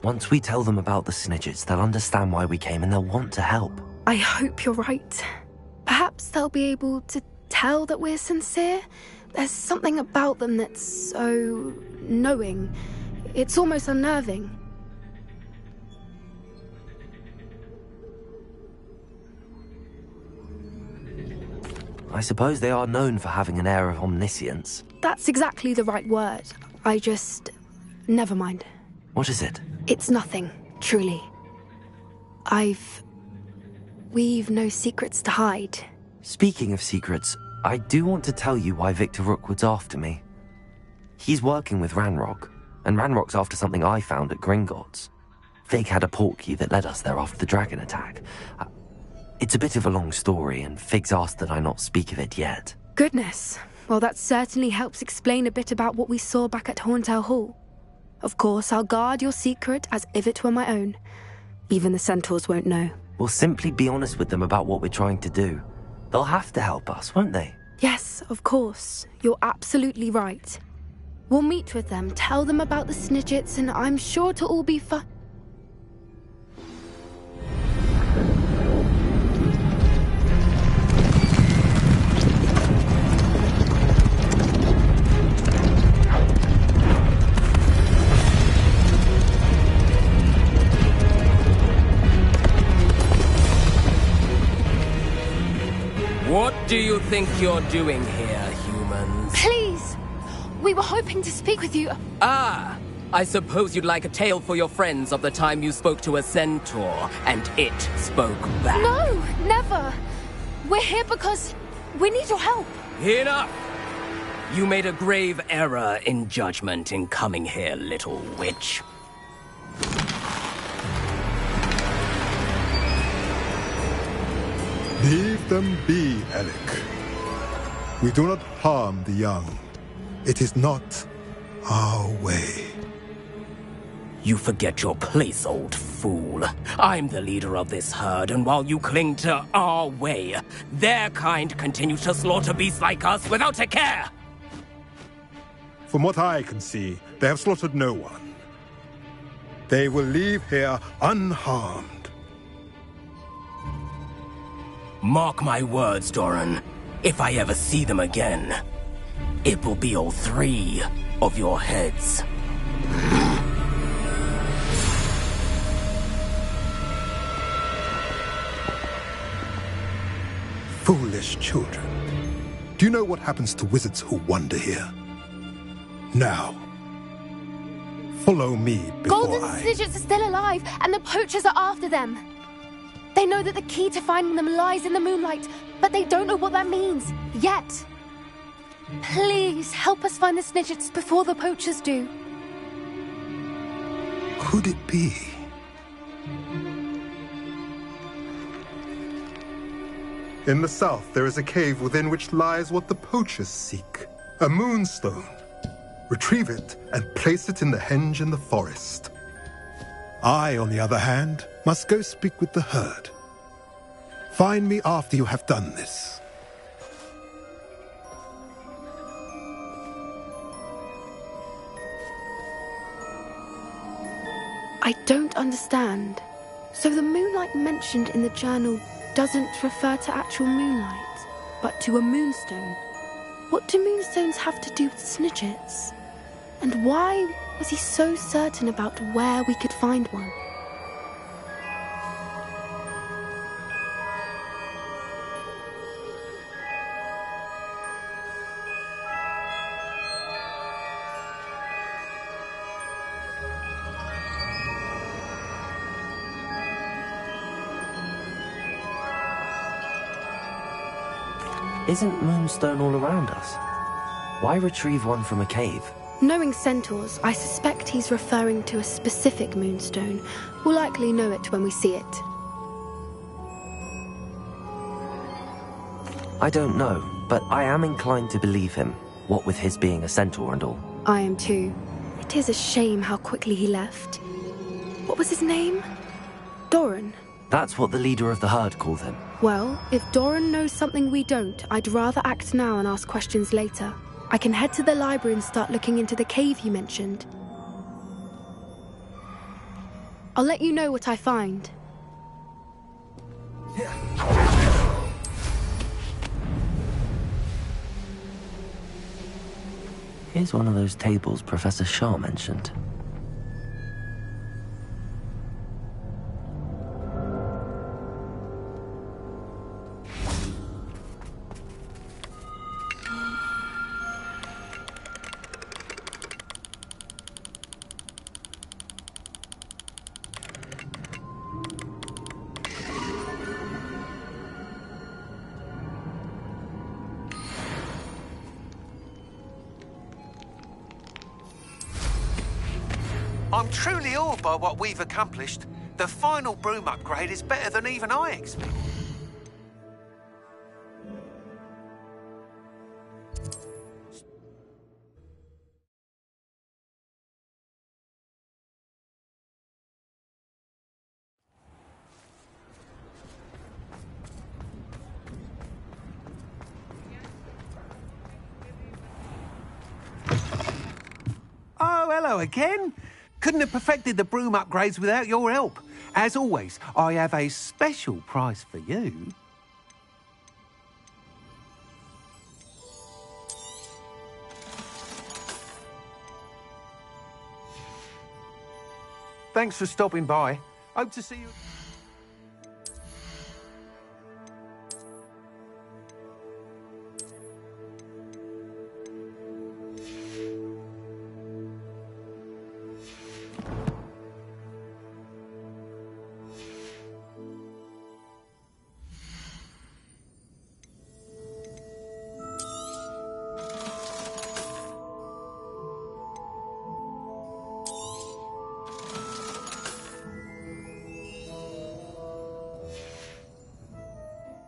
Once we tell them about the Snidgets, they'll understand why we came and they'll want to help. I hope you're right. Perhaps they'll be able to tell that we're sincere. There's something about them that's so knowing. It's almost unnerving. I suppose they are known for having an air of omniscience. That's exactly the right word. Never mind. What is it? It's nothing, truly. We've no secrets to hide. Speaking of secrets, I do want to tell you why Victor Rookwood's after me. He's working with Ranrock, and Ranrock's after something I found at Gringotts. Fig had a portkey that led us there after the dragon attack. It's a bit of a long story, and Fig's asked that I not speak of it yet. Goodness. Well, that certainly helps explain a bit about what we saw back at Horntail Hall. Of course, I'll guard your secret as if it were my own. Even the centaurs won't know. We'll simply be honest with them about what we're trying to do. They'll have to help us, won't they? Yes, of course. You're absolutely right. We'll meet with them, tell them about the Snidgets, and I'm sure it'll all be fun. What do you think you're doing here, humans? Please! We were hoping to speak with you. Ah! I suppose you'd like a tale for your friends of the time you spoke to a centaur, and it spoke back. No, never! We're here because we need your help. Enough! You made a grave error in judgment in coming here, little witch. Leave them be, Alec. We do not harm the young. It is not our way. You forget your place, old fool. I'm the leader of this herd, and while you cling to our way, their kind continue to slaughter beasts like us without a care! From what I can see, they have slaughtered no one. They will leave here unharmed. Mark my words, Doran. If I ever see them again, it will be all 3 of your heads. Foolish children. Do you know what happens to wizards who wander here? Now, follow me before Golden Snidgets are still alive, and the poachers are after them. They know that the key to finding them lies in the moonlight, but they don't know what that means, yet. Please, help us find the Snidgets before the poachers do. Could it be? In the south, there is a cave within which lies what the poachers seek. A moonstone. Retrieve it and place it in the henge in the forest. I, on the other hand, must go speak with the herd. Find me after you have done this. I don't understand. So the moonlight mentioned in the journal doesn't refer to actual moonlight, but to a moonstone. What do moonstones have to do with Snidgets? And why was he so certain about where we could find one? Isn't Moonstone all around us? Why retrieve one from a cave? Knowing centaurs, I suspect he's referring to a specific moonstone. We'll likely know it when we see it. I don't know, but I am inclined to believe him, what with his being a centaur and all. I am too. It is a shame how quickly he left. What was his name? Doran. That's what the leader of the herd called him. Well, if Doran knows something we don't, I'd rather act now and ask questions later. I can head to the library and start looking into the cave you mentioned. I'll let you know what I find. Here's one of those tables Professor Shaw mentioned. I'm truly awed by what we've accomplished. The final broom upgrade is better than even I expected. Oh, hello again. Couldn't have perfected the broom upgrades without your help. As always, I have a special prize for you. Thanks for stopping by. Hope to see you.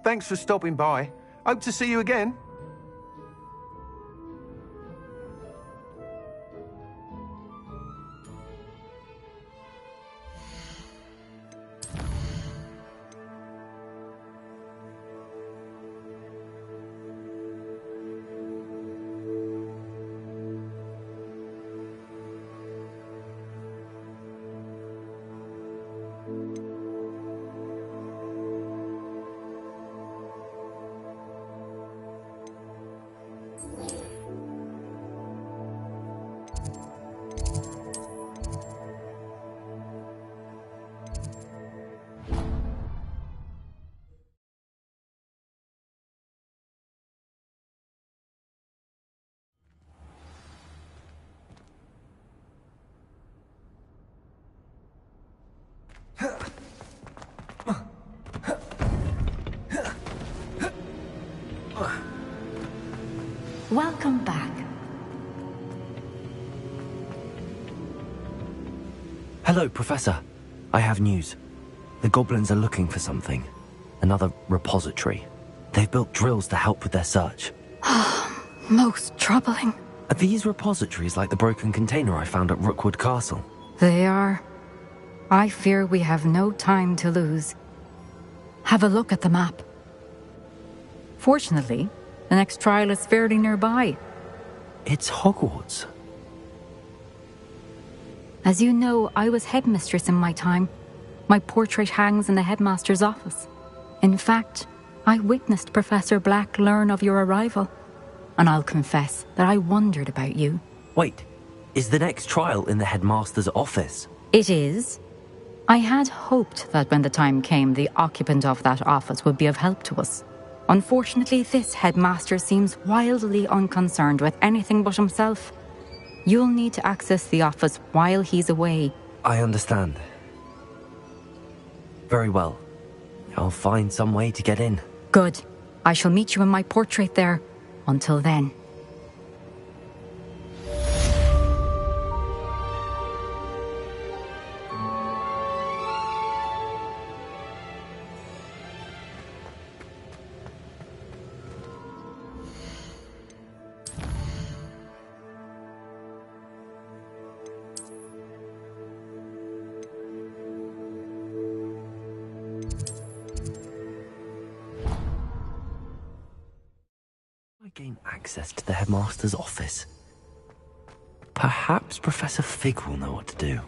Thanks for stopping by. Hope to see you again. Welcome back. Hello, Professor. I have news. The goblins are looking for something. Another repository. They've built drills to help with their search. Most troubling. Are these repositories like the broken container I found at Rookwood Castle? They are. I fear we have no time to lose. Have a look at the map. Fortunately, the next trial is fairly nearby. It's Hogwarts. As you know, I was headmistress in my time. My portrait hangs in the headmaster's office. In fact, I witnessed Professor Black learn of your arrival. And I'll confess that I wondered about you. Wait, is the next trial in the headmaster's office? It is. I had hoped that when the time came, the occupant of that office would be of help to us. Unfortunately, this headmaster seems wildly unconcerned with anything but himself. You'll need to access the office while he's away. I understand. Very well. I'll find some way to get in. Good. I shall meet you in my portrait there. Until then. Gain access to the headmaster's office. Perhaps Professor Fig will know what to do.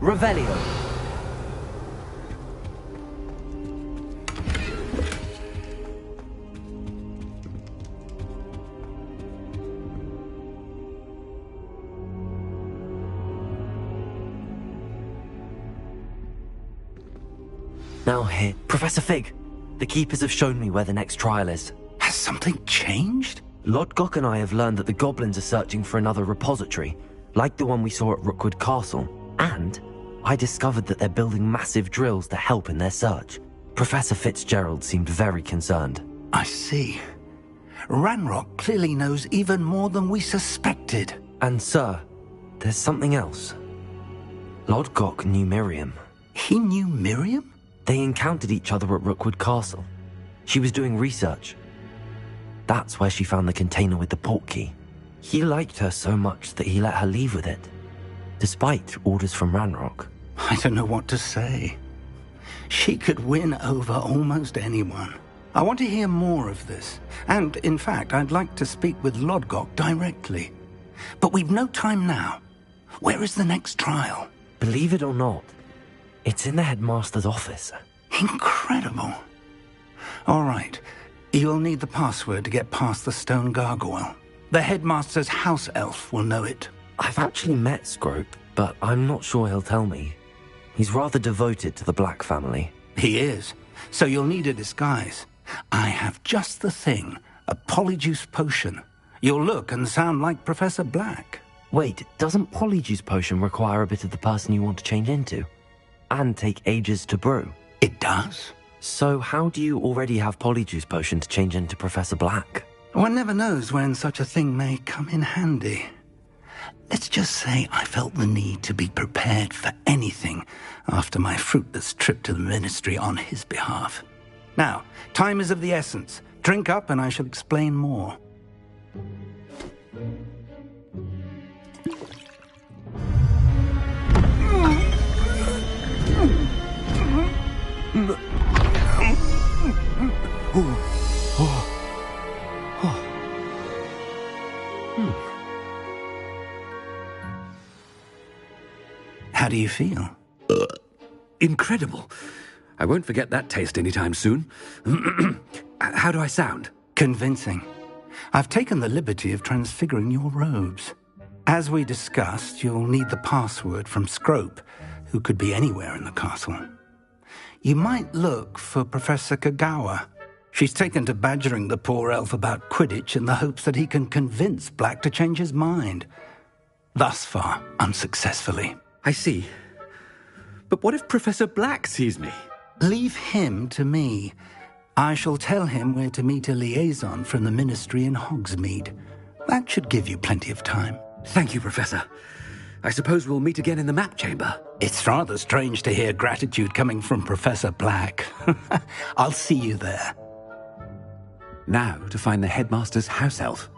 Revelio. Now here, Professor Fig. The Keepers have shown me where the next trial is. Has something changed? Lodgok and I have learned that the goblins are searching for another repository, like the one we saw at Rookwood Castle. And I discovered that they're building massive drills to help in their search. Professor Fitzgerald seemed very concerned. I see. Ranrock clearly knows even more than we suspected. And sir, there's something else. Lodgok knew Miriam. He knew Miriam? They encountered each other at Rookwood Castle. She was doing research. That's where she found the container with the portkey. He liked her so much that he let her leave with it, despite orders from Ranrock. I don't know what to say. She could win over almost anyone. I want to hear more of this. And, in fact, I'd like to speak with Lodgok directly. But we've no time now. Where is the next trial? Believe it or not, it's in the headmaster's office. Incredible. All right. You'll need the password to get past the stone gargoyle. The headmaster's house elf will know it. I've actually met Scrope, but I'm not sure he'll tell me. He's rather devoted to the Black family. He is. So you'll need a disguise. I have just the thing. A polyjuice potion. You'll look and sound like Professor Black. Wait, doesn't Polyjuice Potion require a bit of the person you want to change into? And take ages to brew? It does. So how do you already have Polyjuice Potion to change into Professor Black? One never knows when such a thing may come in handy. Let's just say I felt the need to be prepared for anything after my fruitless trip to the ministry on his behalf. Now, time is of the essence. Drink up and I shall explain more. How do you feel? Incredible. I won't forget that taste anytime soon. How do I sound? Convincing. I've taken the liberty of transfiguring your robes. As we discussed, you'll need the password from Scrope, who could be anywhere in the castle. You might look for Professor Kagawa. She's taken to badgering the poor elf about Quidditch in the hopes that he can convince Black to change his mind. Thus far, unsuccessfully. I see. But what if Professor Black sees me? Leave him to me. I shall tell him where to meet a liaison from the ministry in Hogsmeade. That should give you plenty of time. Thank you, Professor. I suppose we'll meet again in the map chamber. It's rather strange to hear gratitude coming from Professor Black. I'll see you there. Now to find the headmaster's house elf.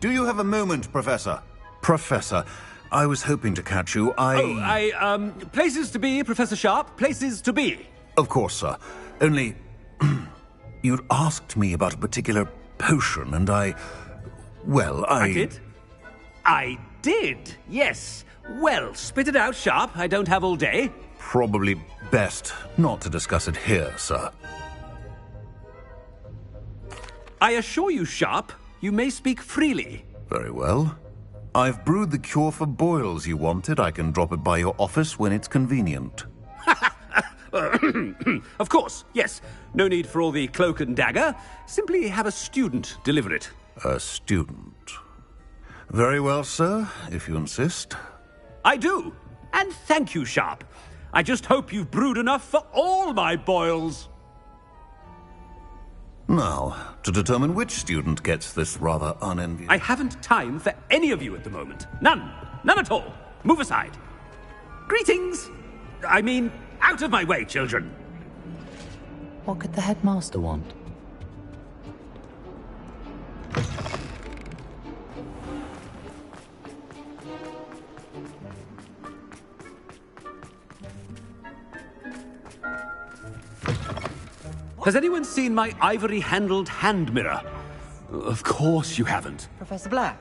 Do you have a moment, Professor? Professor, I was hoping to catch you. Places to be, Professor Sharp. Places to be. Of course, sir. Only... you'd asked me about a particular potion, and I did? I did, yes. Well, spit it out, Sharp. I don't have all day. Probably best not to discuss it here, sir. I assure you, Sharp, you may speak freely. Very well. I've brewed the cure for boils you wanted. I can drop it by your office when it's convenient. Of course, yes. No need for all the cloak and dagger. Simply have a student deliver it. A student. Very well, sir, if you insist. I do. And thank you, Sharp. I just hope you've brewed enough for all my boils. Now, to determine which student gets this rather unenviable... I haven't time for any of you at the moment. None. None at all. Move aside. Greetings. I mean, out of my way, children. What could the headmaster want? Has anyone seen my ivory-handled hand mirror? Of course you haven't. Professor Black,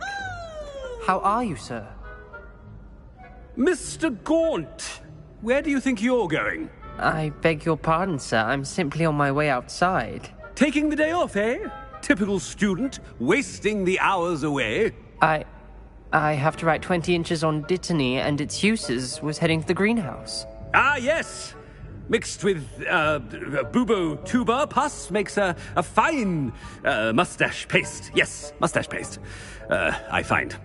how are you, sir? Mr. Gaunt, where do you think you're going? I beg your pardon, sir. I'm simply on my way outside. Taking the day off, eh? Typical student, wasting the hours away. I have to write 20 inches on Dittany and its uses. Was heading to the greenhouse. Ah, yes. Mixed with bubo tuber pus makes a fine mustache paste. Yes, mustache paste. I find.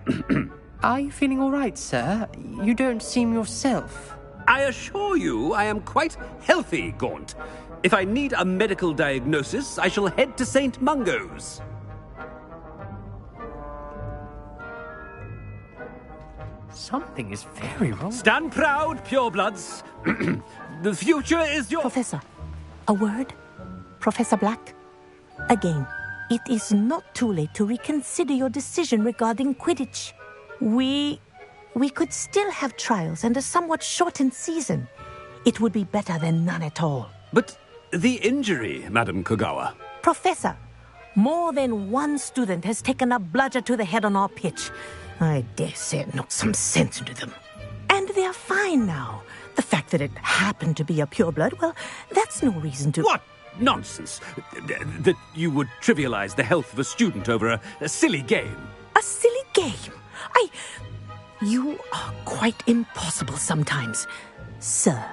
Are you feeling all right, sir? You don't seem yourself. I assure you I am quite healthy, Gaunt. If I need a medical diagnosis, I shall head to St. Mungo's. Something is very wrong. Stand proud, purebloods. The future is your... Professor, a word? Professor Black? Again, it is not too late to reconsider your decision regarding Quidditch. We could still have trials and a somewhat shortened season. It would be better than none at all. But the injury, Madam Kogawa. Professor, more than one student has taken a bludger to the head on our pitch. I dare say it knocked some sense into them. And they're fine now. The fact that it happened to be a pureblood, well, that's no reason to... What nonsense! That you would trivialize the health of a student over a silly game. A silly game? You are quite impossible sometimes. Sir,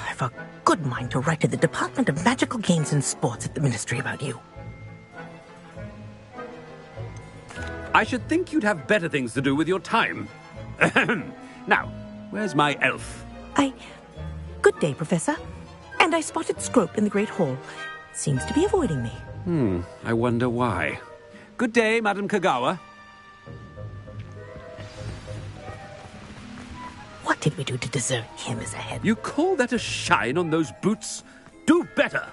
I've a good mind to write to the Department of Magical Games and Sports at the Ministry about you. I should think you'd have better things to do with your time. Now, where's my elf? Good day, Professor. And I spotted Scrope in the Great Hall. Seems to be avoiding me. I wonder why. Good day, Madam Kogawa. What did we do to deserve him as a head? You call that a shine on those boots? Do better!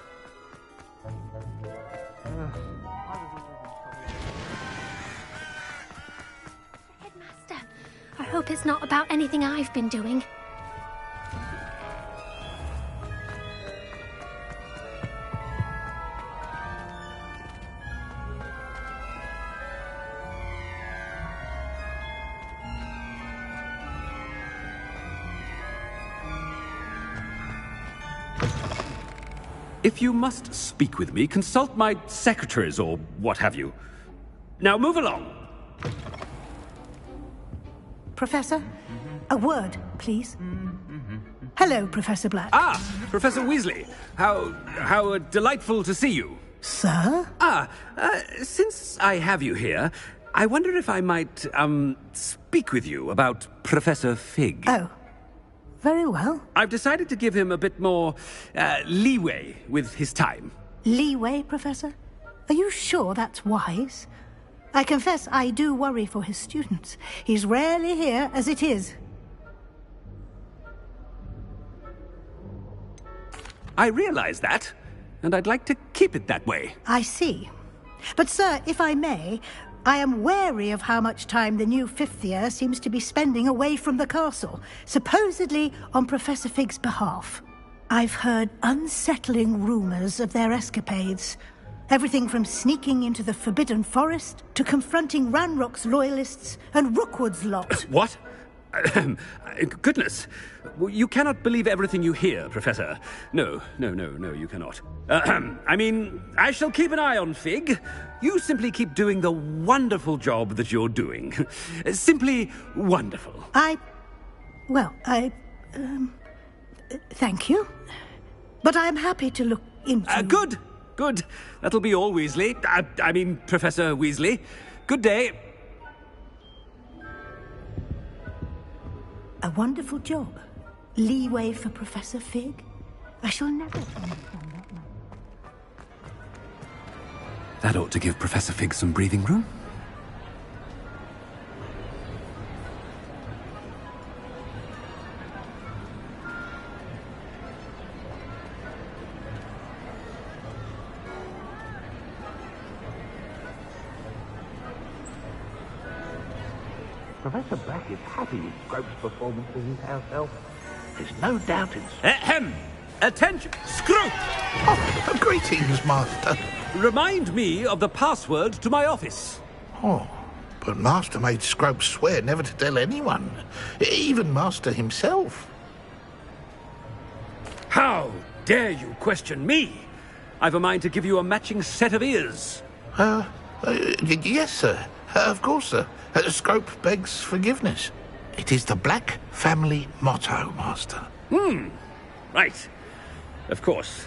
Headmaster, I hope it's not about anything I've been doing. If you must speak with me, consult my secretaries or what have you. Now move along. Professor, a word, please. Hello, Professor Black. Ah, Professor Weasley. How delightful to see you. Sir? Since I have you here, I wonder if I might, speak with you about Professor Fig. Oh. Very well. I've decided to give him a bit more leeway with his time. Leeway, Professor? Are you sure that's wise? I confess I do worry for his students. He's rarely here as it is. I realize that, and I'd like to keep it that way. I see. But, sir, if I may, I am wary of how much time the new fifth year seems to be spending away from the castle, supposedly on Professor Fig's behalf. I've heard unsettling rumors of their escapades. Everything from sneaking into the Forbidden Forest to confronting Ranrock's loyalists and Rookwood's lot. What? Goodness. You cannot believe everything you hear, Professor. No, you cannot. I mean, I shall keep an eye on Fig. You simply keep doing the wonderful job that you're doing. Simply wonderful. Thank you. But I'm happy to look into... Good. That'll be all, Weasley. I mean, Professor Weasley. Good day. A wonderful job. Leeway for Professor Fig. I shall never understand that man. That ought to give Professor Fig some breathing room. Professor Black is happy with Scrope's performance as his house elf. There's no doubt in... Ahem! Attention! Scrope! Oh, greetings, Master. Remind me of the password to my office. Oh, but Master made Scrope swear never to tell anyone, even Master himself. How dare you question me? I've a mind to give you a matching set of ears. Yes, sir. Of course, sir. Scrope begs forgiveness. It is the Black family motto, Master. Right. Of course.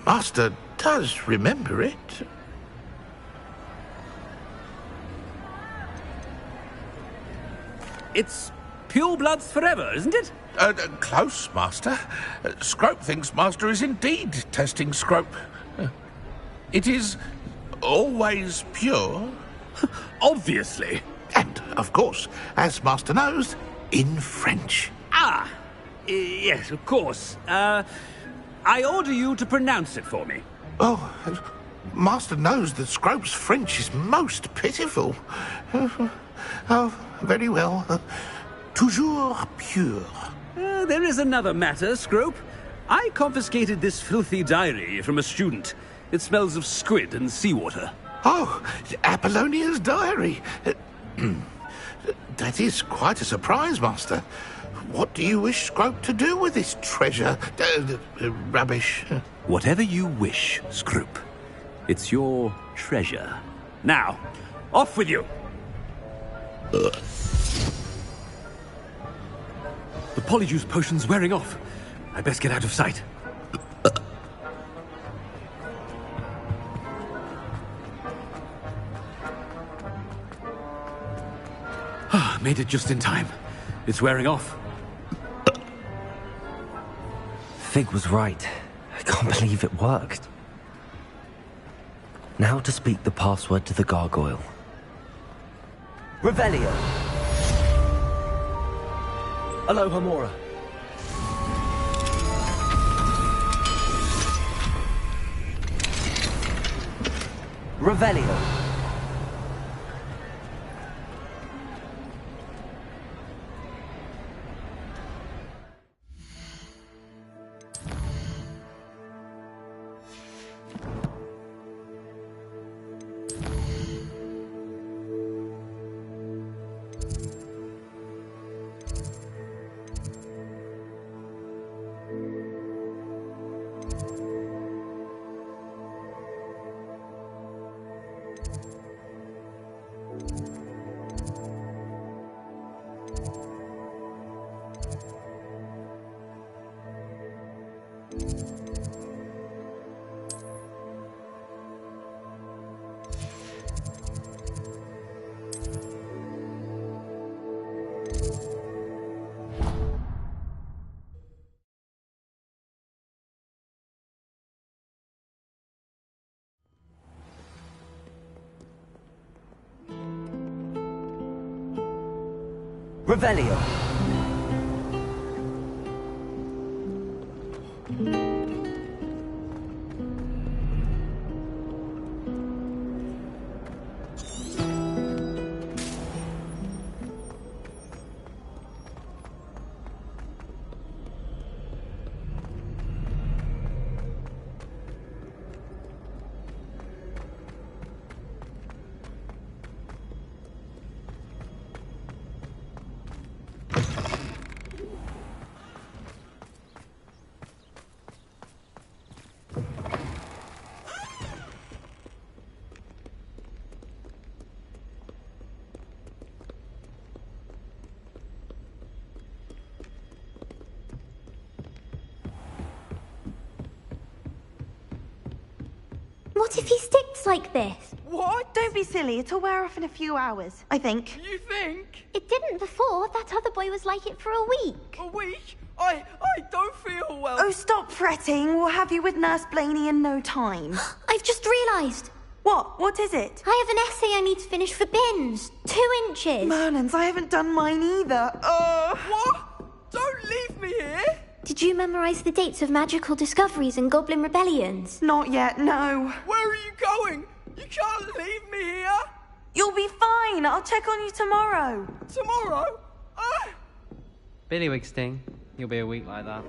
Master does remember it. It's pure bloods forever, isn't it? Close, Master. Scrope thinks Master is indeed testing Scrope. It is always pure. Obviously. And, of course, as Master knows, in French. Yes, of course. I order you to pronounce it for me. Oh, Master knows that Scrope's French is most pitiful. Oh, very well. Toujours pure. There is another matter, Scrope. I confiscated this filthy diary from a student. It smells of squid and seawater. Oh, Apollonia's diary. That is quite a surprise, Master. What do you wish Scrope to do with this treasure? Rubbish. Whatever you wish, Scrope. It's your treasure. Now, off with you. The polyjuice potion's wearing off. I best get out of sight. Made it just in time. It's wearing off. Fig was right. I can't believe it worked. Now to speak the password to the gargoyle. Revelio. Aloha Mora. Revelio. Revelio. What if he sticks like this? What? Don't be silly. It'll wear off in a few hours, I think. You think? It didn't before. That other boy was like it for a week. A week? I don't feel well. Oh, stop fretting. We'll have you with Nurse Blaney in no time. I've just realised. What? What is it? I have an essay I need to finish for bins. 2 inches. Merlins, I haven't done mine either. What? Don't leave me here. Did you memorise the dates of magical discoveries and goblin rebellions? Not yet, no. Where are you going? You can't leave me here. You'll be fine. I'll check on you tomorrow. Tomorrow? Billywig Sting. You'll be a week like that.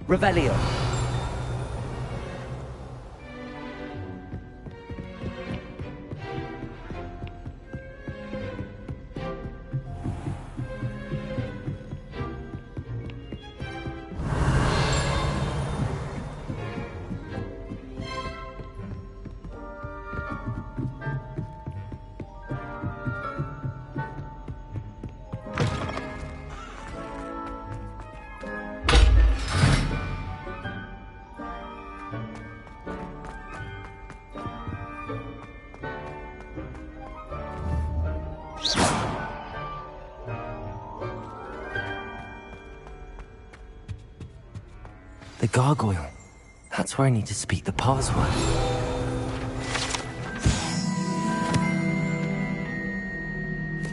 Revelio. The gargoyle. That's where I need to speak the password.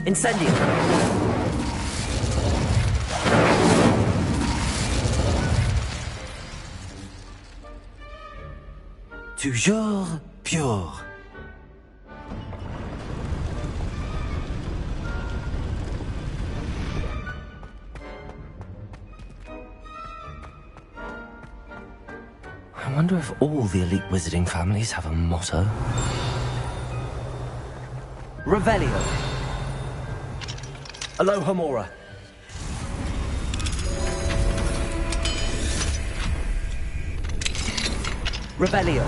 Incendio! Toujours pure. I wonder if all the elite wizarding families have a motto. Revelio. Alohomora. Revelio.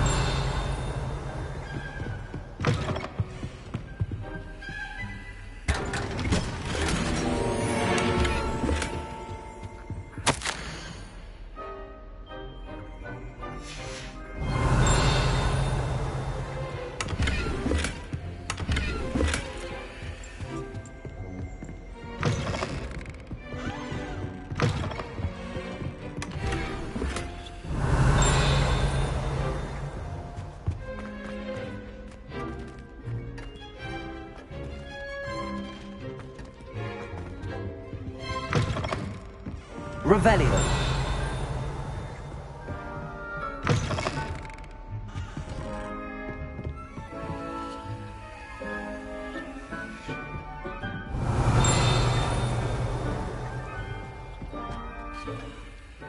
Revelio.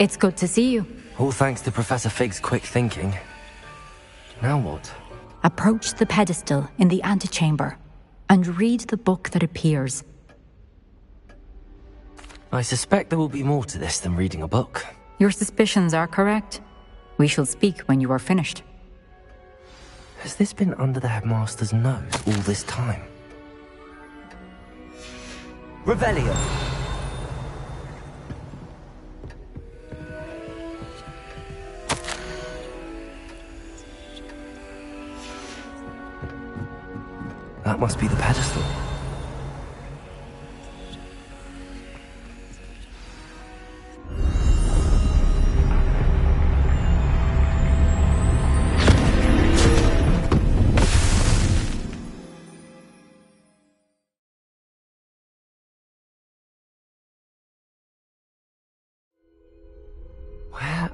It's good to see you. All thanks to Professor Fig's quick thinking. Now what? Approach the pedestal in the antechamber and read the book that appears. I suspect there will be more to this than reading a book. Your suspicions are correct. We shall speak when you are finished. Has this been under the headmaster's nose all this time? Revelio! That must be the pedestal.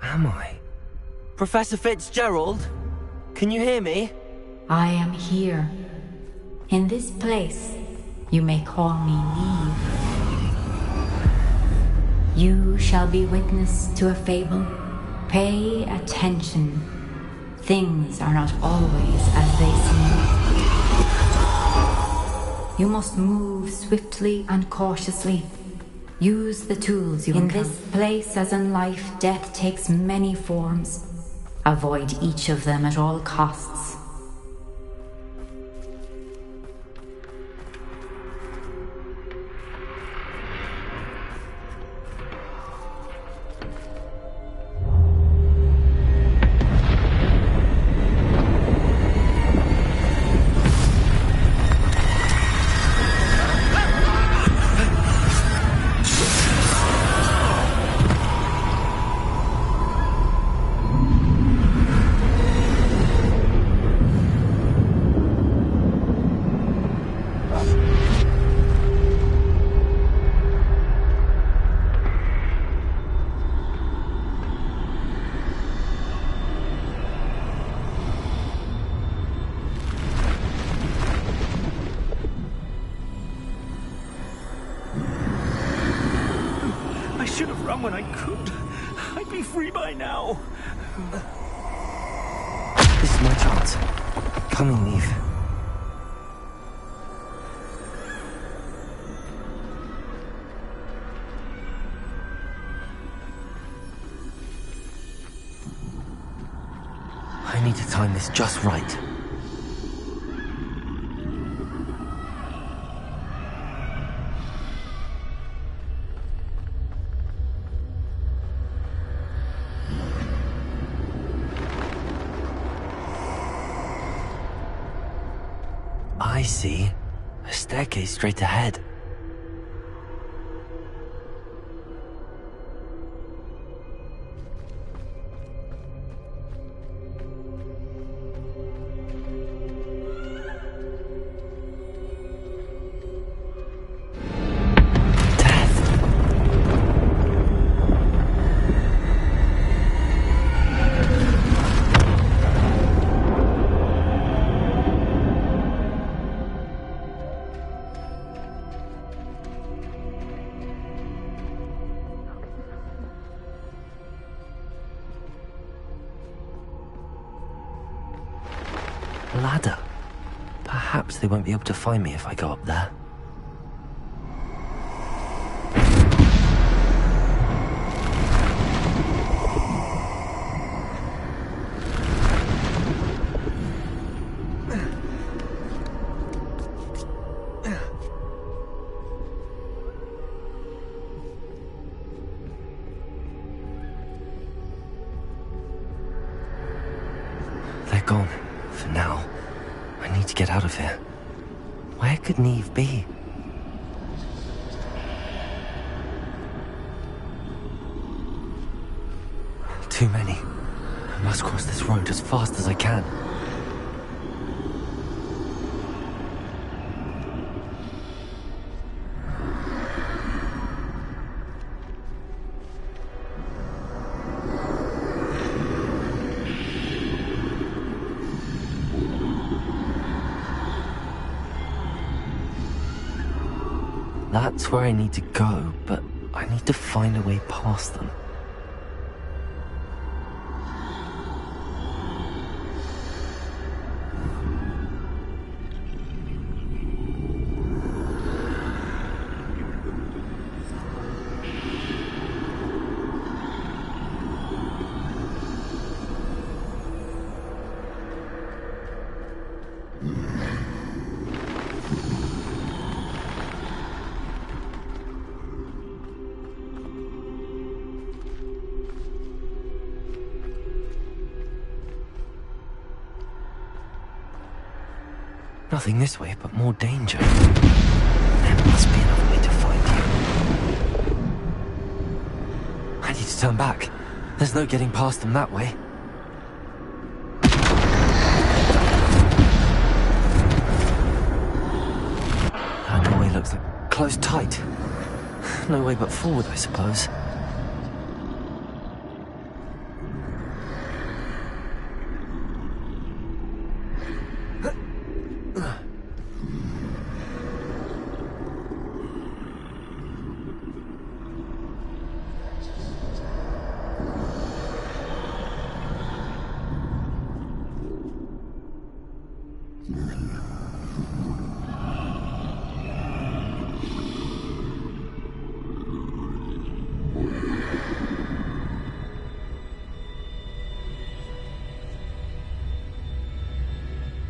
am I? Professor Fitzgerald? Can you hear me? I am here. In this place, you may call me Neve. You shall be witness to a fable. Pay attention. Things are not always as they seem. You must move swiftly and cautiously. Use the tools you encounter. In this place, as in life, death takes many forms. Avoid each of them at all costs. When I could, I'd be free by now. This is my chance. Come on, Neve. I need to time this just right. I see. A staircase straight ahead. Ladder. Perhaps they won't be able to find me if I go up there. They're gone. For now. I need to get out of here. Where could Neve be? Too many. I must cross this road as fast as I can. That's where I need to go, but I need to find a way past them. Nothing this way, but more danger. There must be another way to find you. I need to turn back. There's no getting past them that way. That doorway looks like closed tight. No way but forward, I suppose.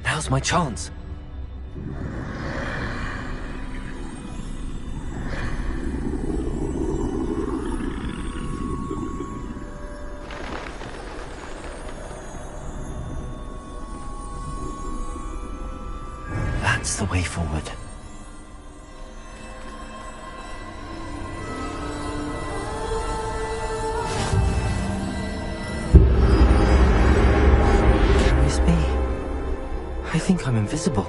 Now's my chance. That's the way forward. Carries me. I think I'm invisible.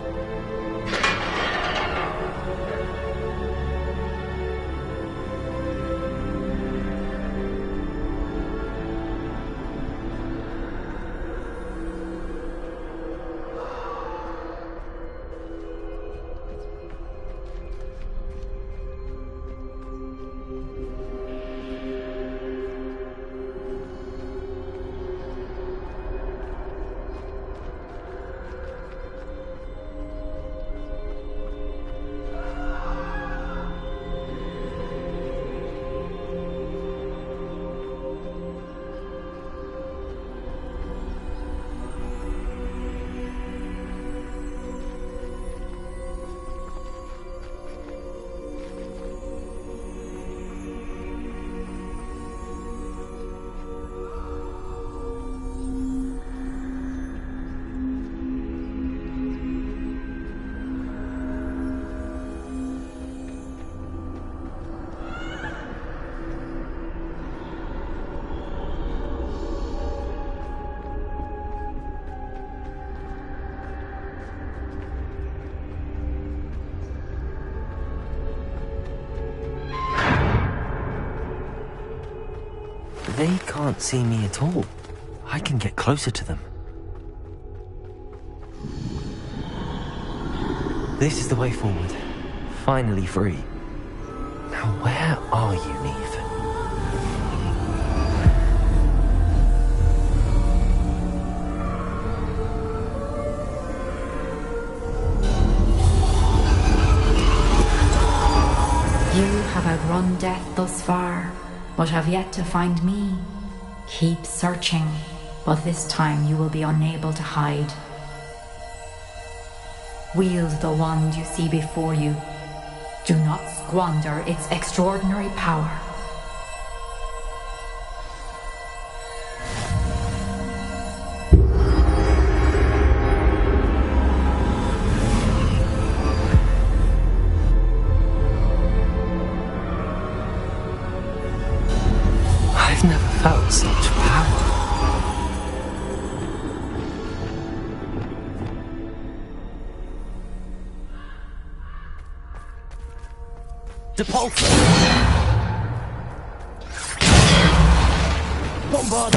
They can't see me at all. I can get closer to them. This is the way forward. Finally free. Now where are you, Neve? You have outrun death thus far, but have yet to find me. Keep searching, but this time you will be unable to hide. Wield the wand you see before you. Do not squander its extraordinary power. I've never felt such power. Depulso! Bombard!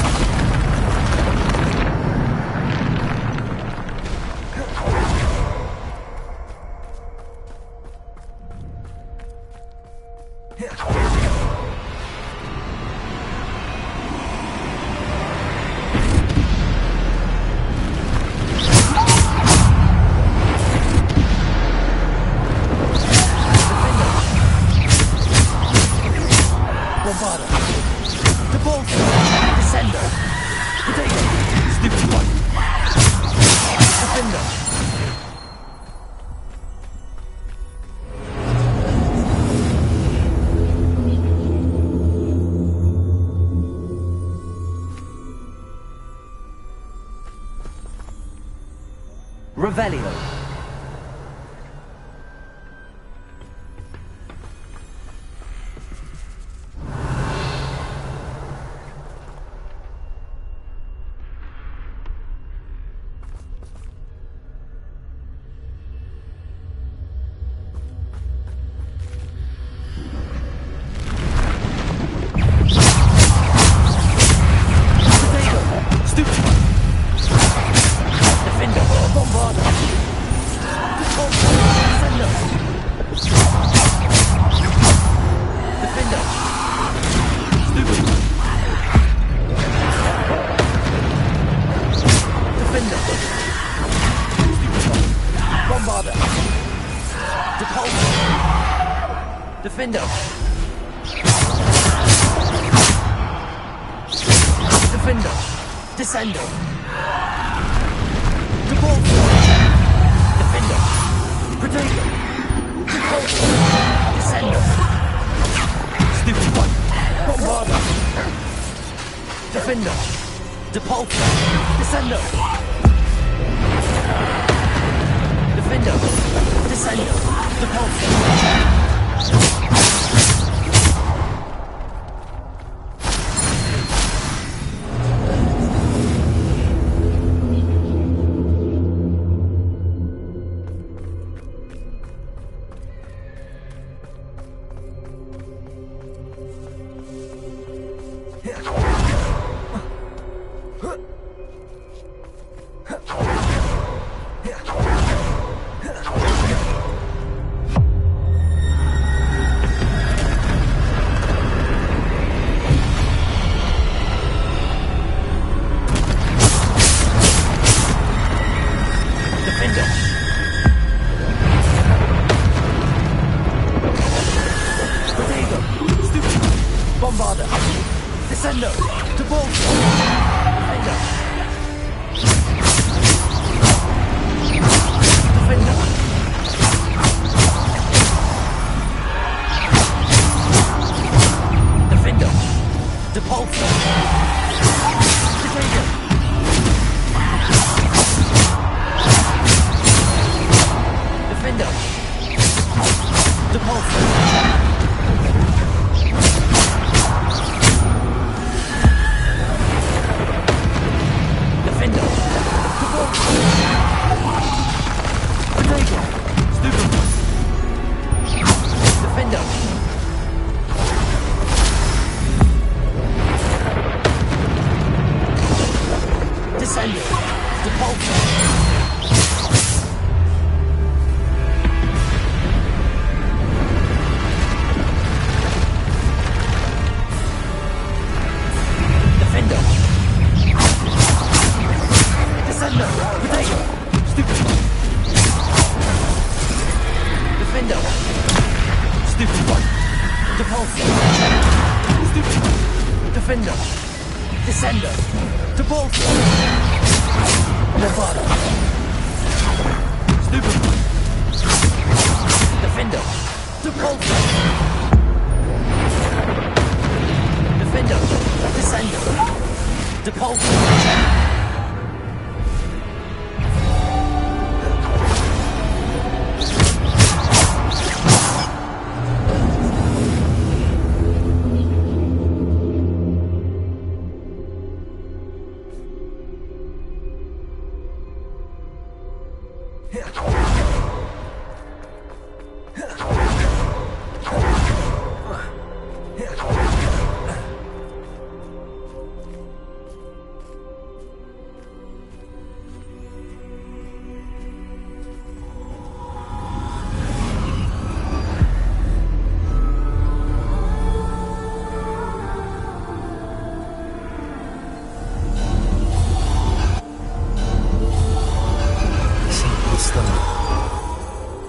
Revelio. Bombarder! Defender! Defender! Descender! Depulso! Defender! Protego! Depulso! Descender! Stupid one! Bombarder! Defender! Depulso! Descender! Defender! Descender! Depulso!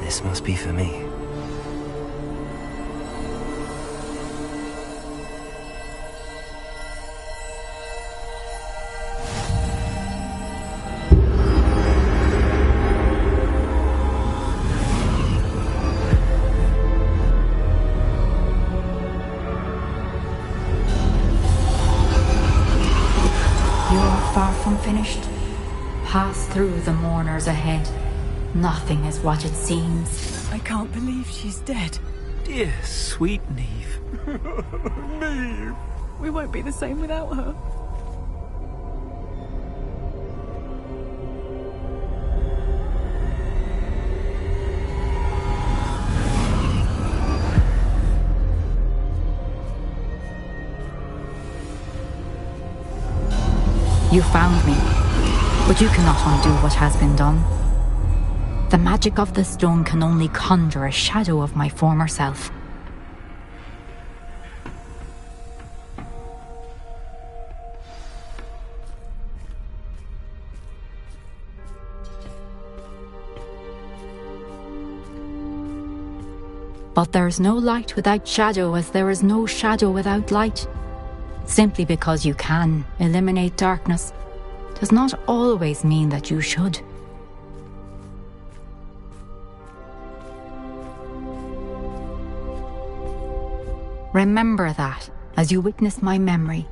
This must be for me. Far from finished. Pass through the mourners ahead. Nothing is what it seems. I can't believe she's dead. Dear sweet Neve. Neve! We won't be the same without her. You found me, but you cannot undo what has been done. The magic of the stone can only conjure a shadow of my former self. But there's no light without shadow, as there is no shadow without light. Simply because you can eliminate darkness does not always mean that you should. Remember that as you witness my memory.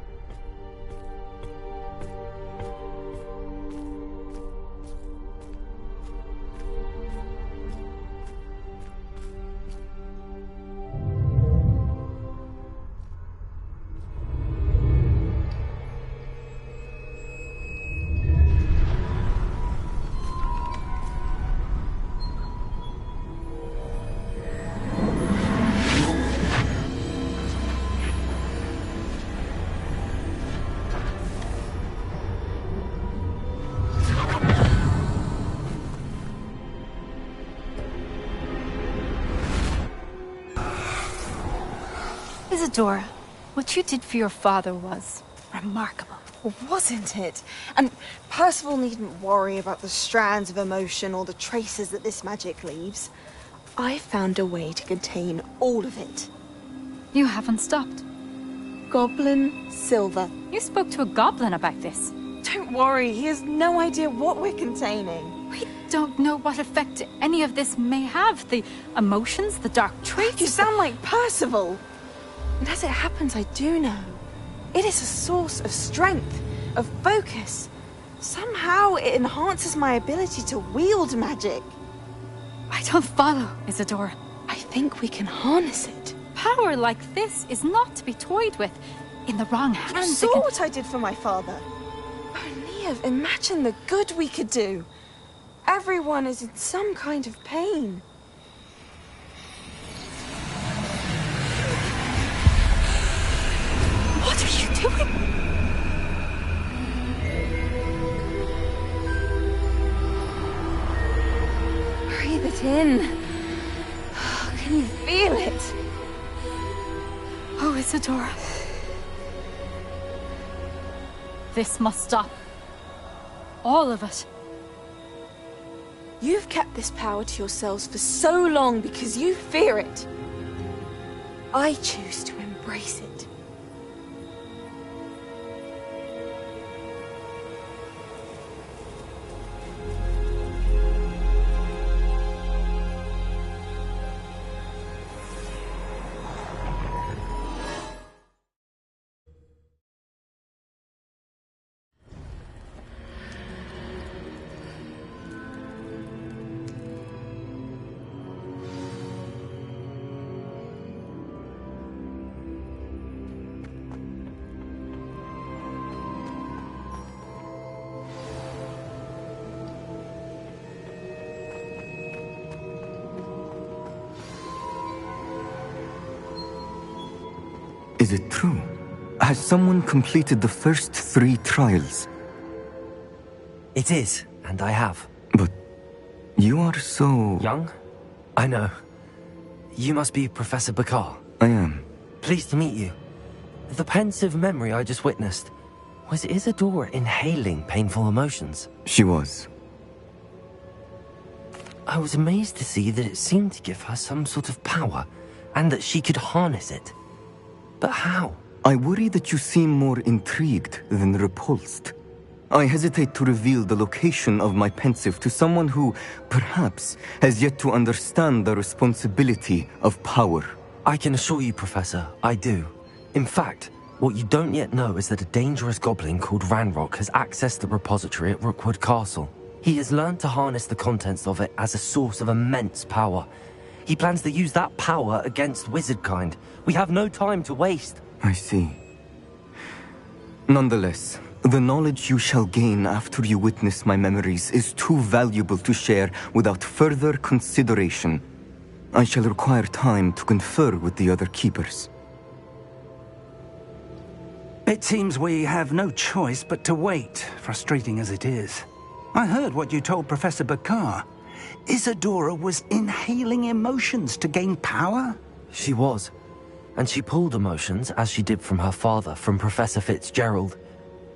Isadora, what you did for your father was remarkable. Well, wasn't it? And Percival needn't worry about the strands of emotion or the traces that this magic leaves. I found a way to contain all of it. You haven't stopped. Goblin Silver. You spoke to a goblin about this. Don't worry, he has no idea what we're containing. We don't know what effect any of this may have. The emotions, the dark traits. You sound like Percival. And as it happens, I do know. It is a source of strength, of focus. Somehow it enhances my ability to wield magic. I don't follow, Isadora. I think we can harness it. Power like this is not to be toyed with. In the wrong hands, You saw what I did for my father. Oh, Neve, imagine the good we could do. Everyone is in some kind of pain. What are you doing? Breathe it in. Can you feel it? Oh, Isadora. This must stop. All of it. You've kept this power to yourselves for so long because you fear it. I choose to embrace it. Is it true? Has someone completed the first 3 trials? It is, and I have. But you are so... Young? I know. You must be Professor Bakar. I am. Pleased to meet you. The pensive memory I just witnessed, was Isadora inhaling painful emotions? She was. I was amazed to see that it seemed to give her some sort of power, and that she could harness it. But how? I worry that you seem more intrigued than repulsed. I hesitate to reveal the location of my pensive to someone who, perhaps, has yet to understand the responsibility of power. I can assure you, Professor, I do. In fact, what you don't yet know is that a dangerous goblin called Ranrock has accessed the repository at Rookwood Castle. He has learned to harness the contents of it as a source of immense power. He plans to use that power against wizardkind. We have no time to waste. I see. Nonetheless, the knowledge you shall gain after you witness my memories is too valuable to share without further consideration. I shall require time to confer with the other keepers. It seems we have no choice but to wait, frustrating as it is. I heard what you told Professor Bakar. Isadora was inhaling emotions to gain power? She was. And she pulled emotions, as she did from her father, from Professor Fitzgerald,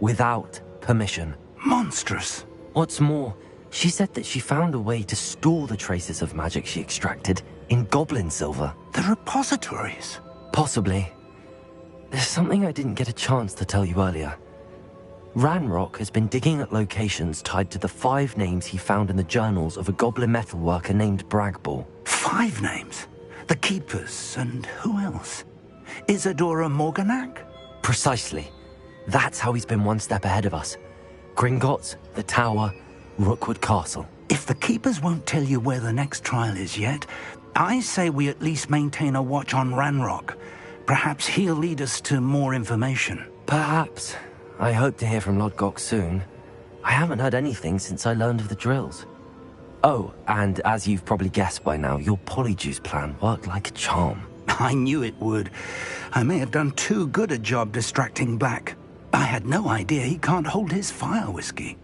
without permission. Monstrous. What's more, She said that she found a way to store the traces of magic she extracted in goblin silver. The repositories? Possibly. There's something I didn't get a chance to tell you earlier. Ranrock has been digging at locations tied to the 5 names he found in the journals of a goblin metalworker named Bragball. 5 names? The Keepers, and who else? Isadora Morganac? Precisely. That's how he's been one step ahead of us. Gringotts, the Tower, Rookwood Castle. If the Keepers won't tell you where the next trial is yet, I say we at least maintain a watch on Ranrock. Perhaps he'll lead us to more information. Perhaps. I hope to hear from Lodgok soon. I haven't heard anything since I learned of the drills. Oh, and as you've probably guessed by now, your polyjuice plan worked like a charm. I knew it would. I may have done too good a job distracting Black. I had no idea he can't hold his fire whiskey.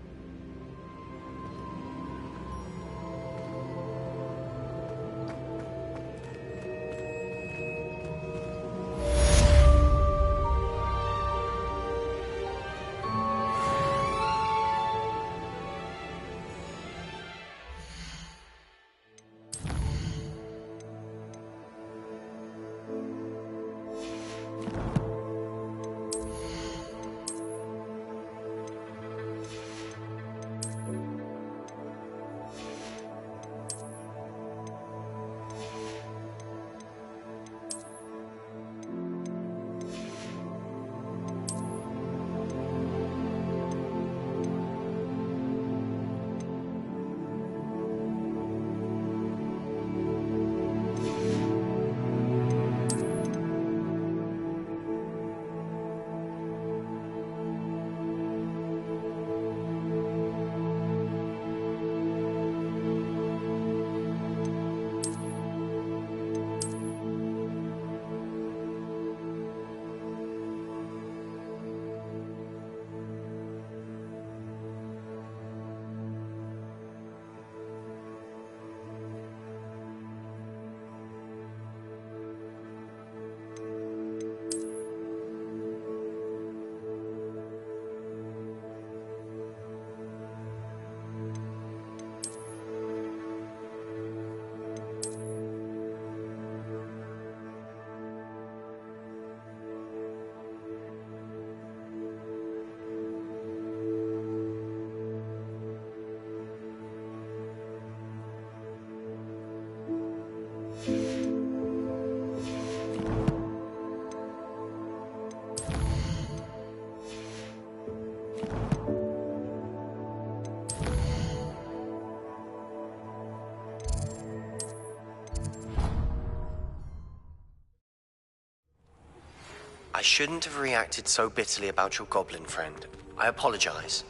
I shouldn't have reacted so bitterly about your goblin friend. I apologize.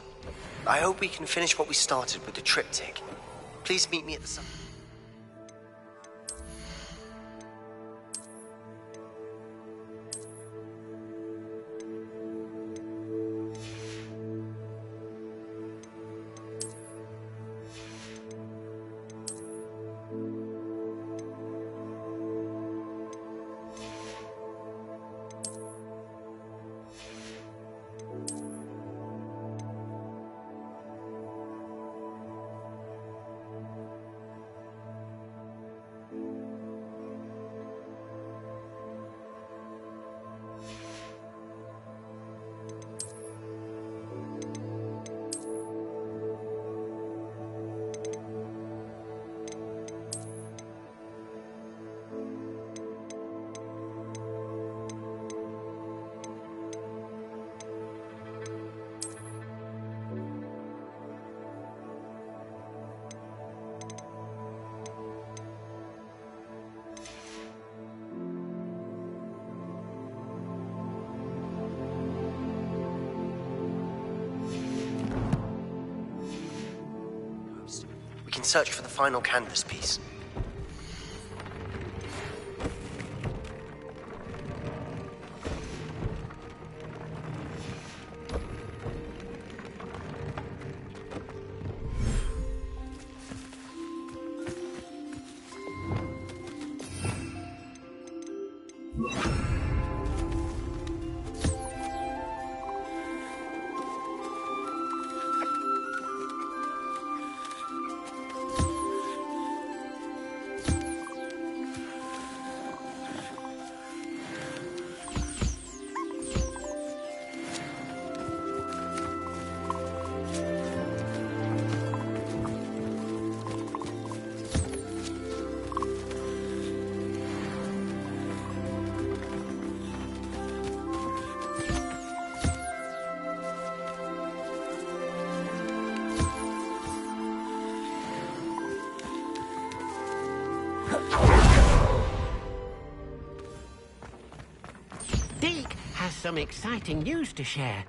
I hope we can finish what we started with the triptych. Please meet me at the sun. We can search for the final canvas piece. Deke has some exciting news to share.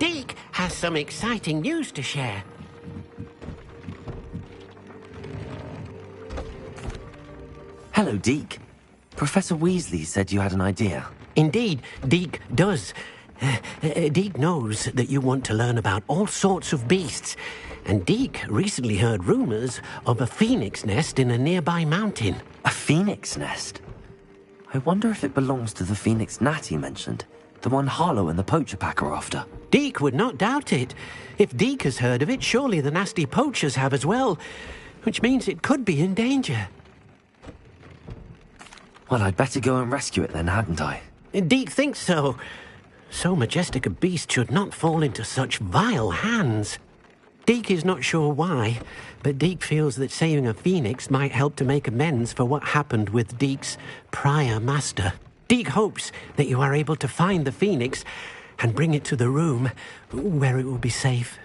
Deke has some exciting news to share. Hello, Deke. Professor Weasley said you had an idea. Indeed, Deke does. Deke knows that you want to learn about all sorts of beasts, and Deke recently heard rumors of a phoenix nest in a nearby mountain. A phoenix nest? I wonder if it belongs to the phoenix gnat he mentioned, the one Harlow and the poacher pack are after. Deke would not doubt it. If Deke has heard of it, surely the nasty poachers have as well, which means it could be in danger. Well, I'd better go and rescue it then, hadn't I? Deke thinks so. So majestic a beast should not fall into such vile hands. Deke is not sure why, but Deke feels that saving a phoenix might help to make amends for what happened with Deke's prior master. Deke hopes that you are able to find the phoenix and bring it to the room where it will be safe.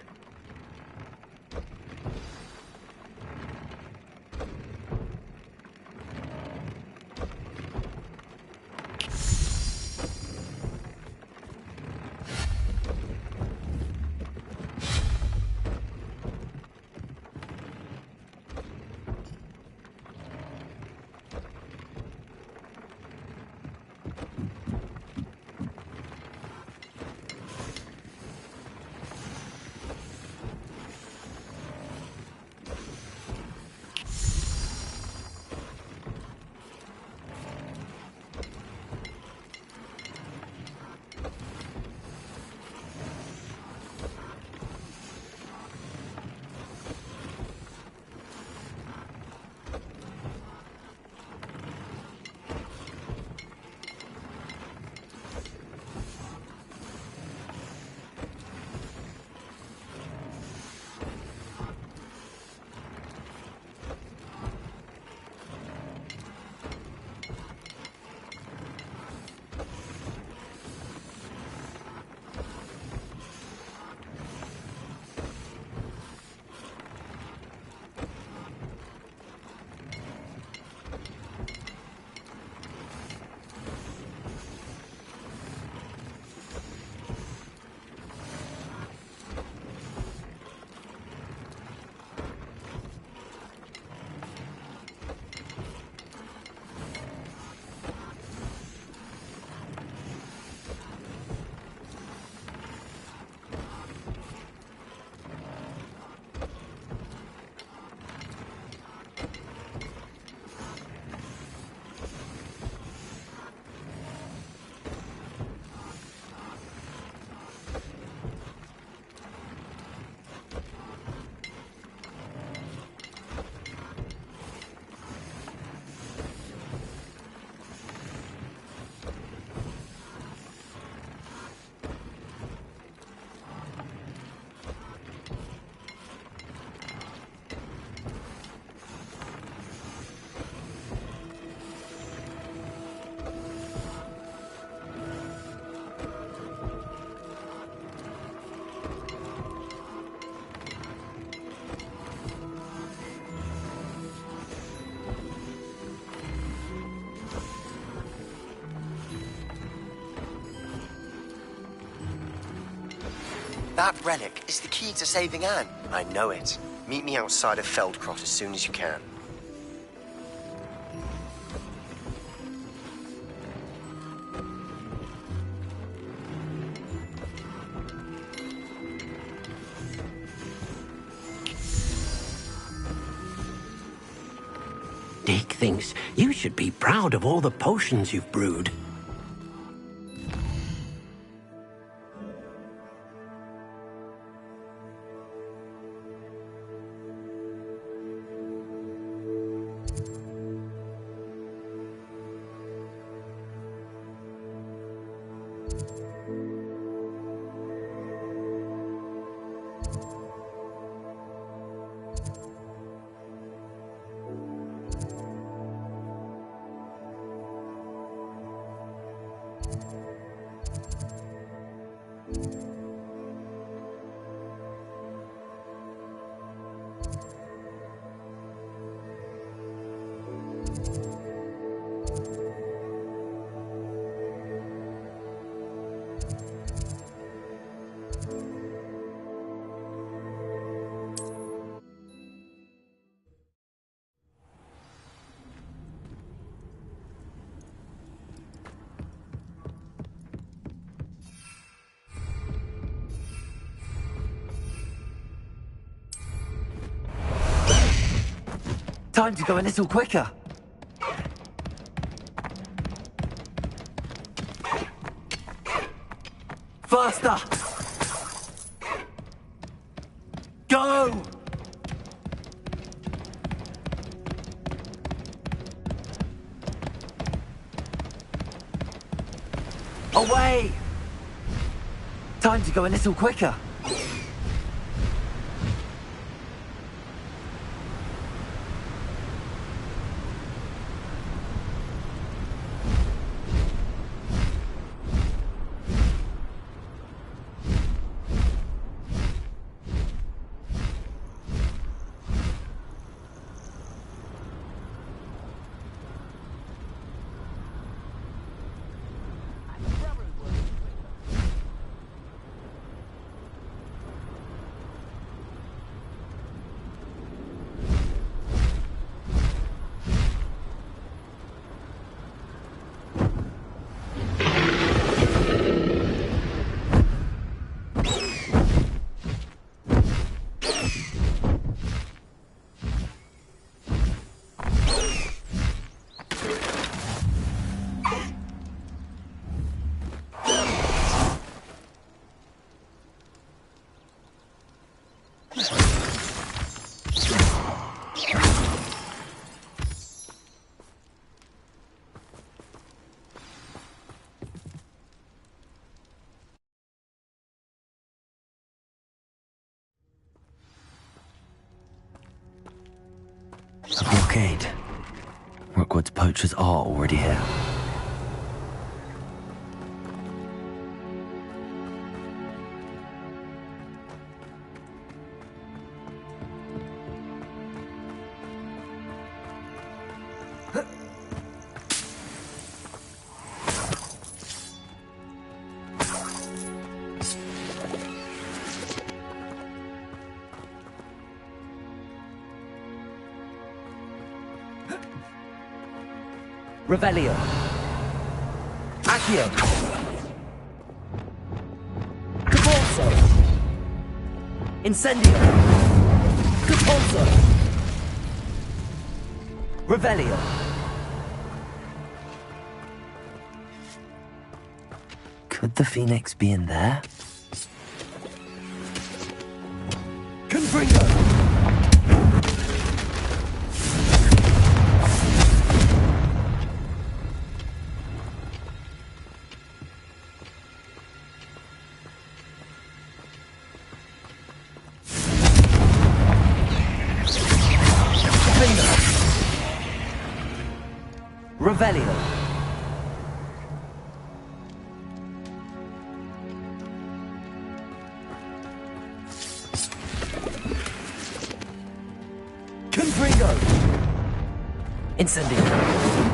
That relic is the key to saving Anne. I know it. Meet me outside of Feldcroft as soon as you can. Dick thinks you should be proud of all the potions you've brewed. Time to go a little quicker. Faster! Go! Away! Time to go a little quicker. A blockade. Rookwood's poachers are already here. Revelio. Accio. Capolso. Incendio. Capolso. Revelio. Could the Phoenix be in there? Confringo. Revelio. Confringo. Incendio.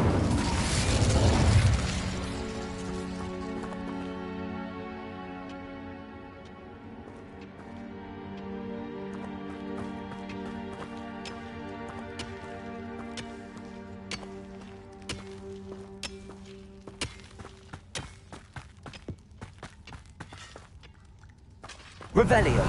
Revelio.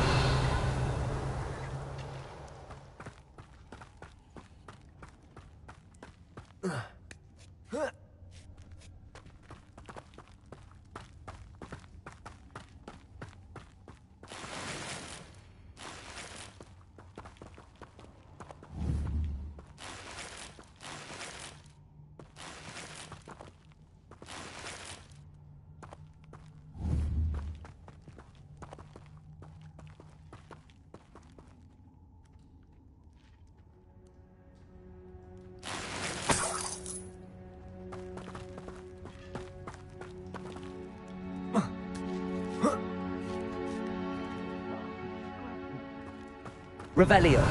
Revelio.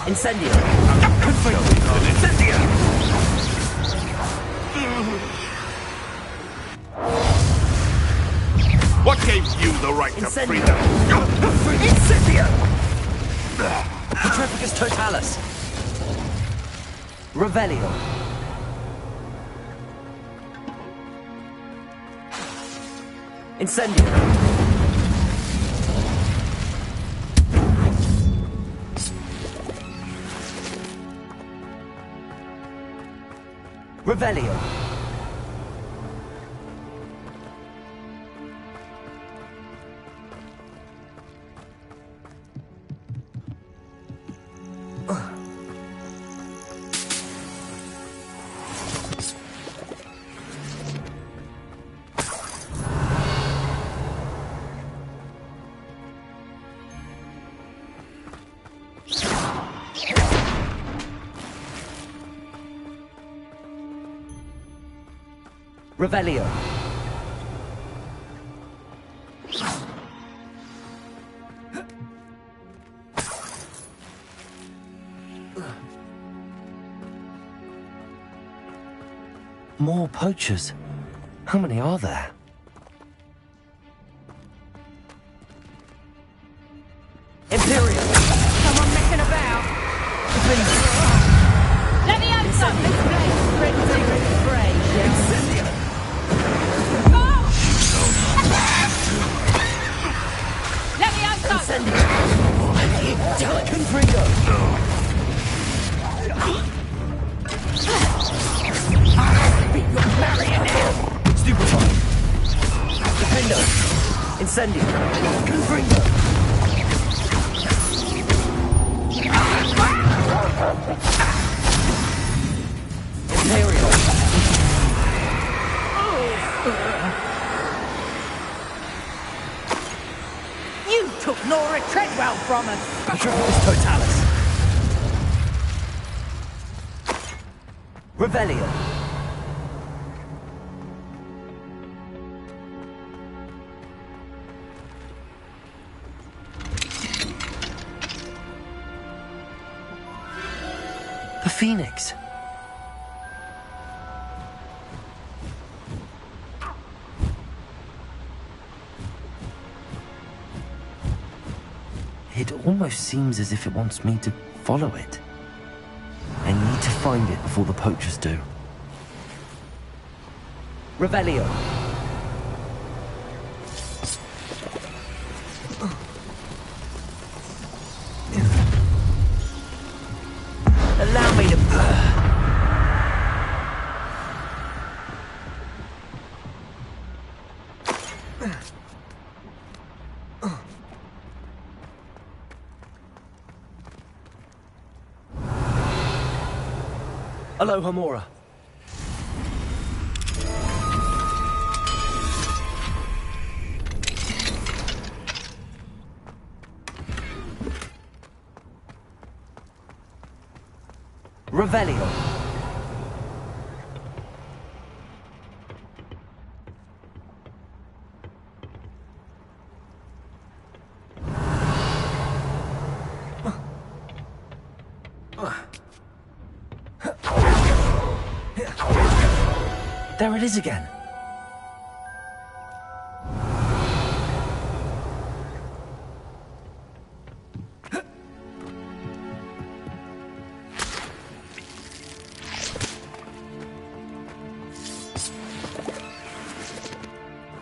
Incendio. Incendio. What gave you the right to freedom? Incendio. Petrificus totalis. Revelio. Incendio. Revelio. Revelio. More poachers. How many are there? Imperial! Someone messing about! Let me have some! This place printing and brave, Incendio! Let me have some! Incendio! Confringo! Be your marionette! Stupefy! Defendo! Incendio! Confringo! Imperial! You took Nora Treadwell from us! Petrificus totalis! Revelio! The Phoenix! It almost seems as if it wants me to follow it. I need to find it before the poachers do. Revelio. Allow me to... Aloha Mora. Revelio. There it is again.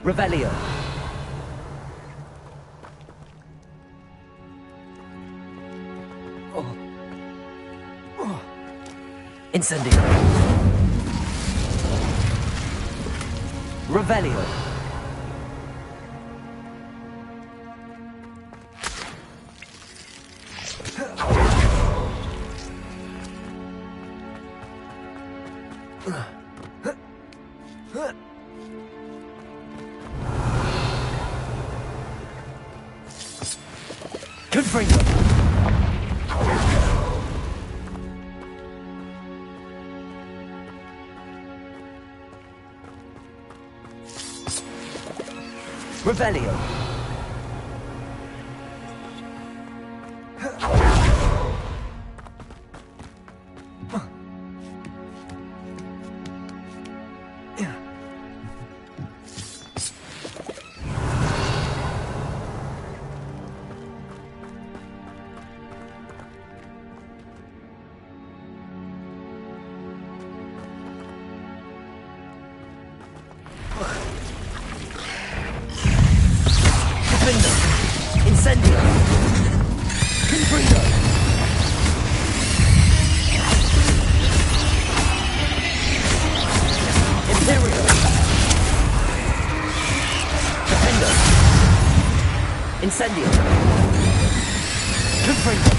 Revelio. Incendio. Revelio. Confringo. Revelio. Incendio! Confringo! Imperio! Defendo! Incendio! Confringo!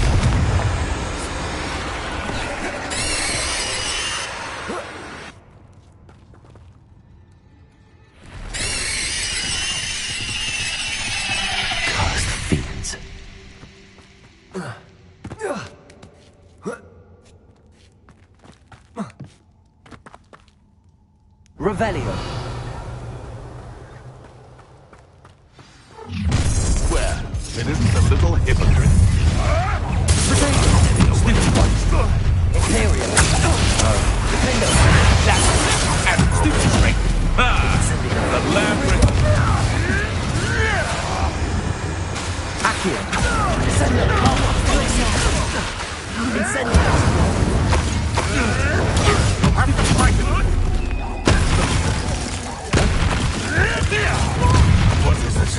Revelio. Well, it isn't a little hypocrite. Imperio. Defendo. And stupid strength. The labyrinth. Accio. Incendio. I'm the frightened. What is this?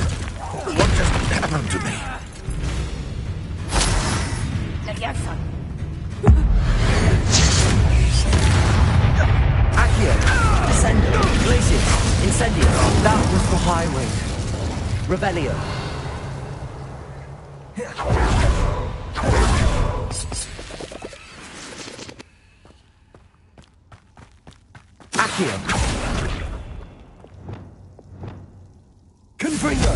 What just happened to me? Accio. Descendo. Glacius. Incendio. That was for Highwing. Revelio. Accio. Confringo.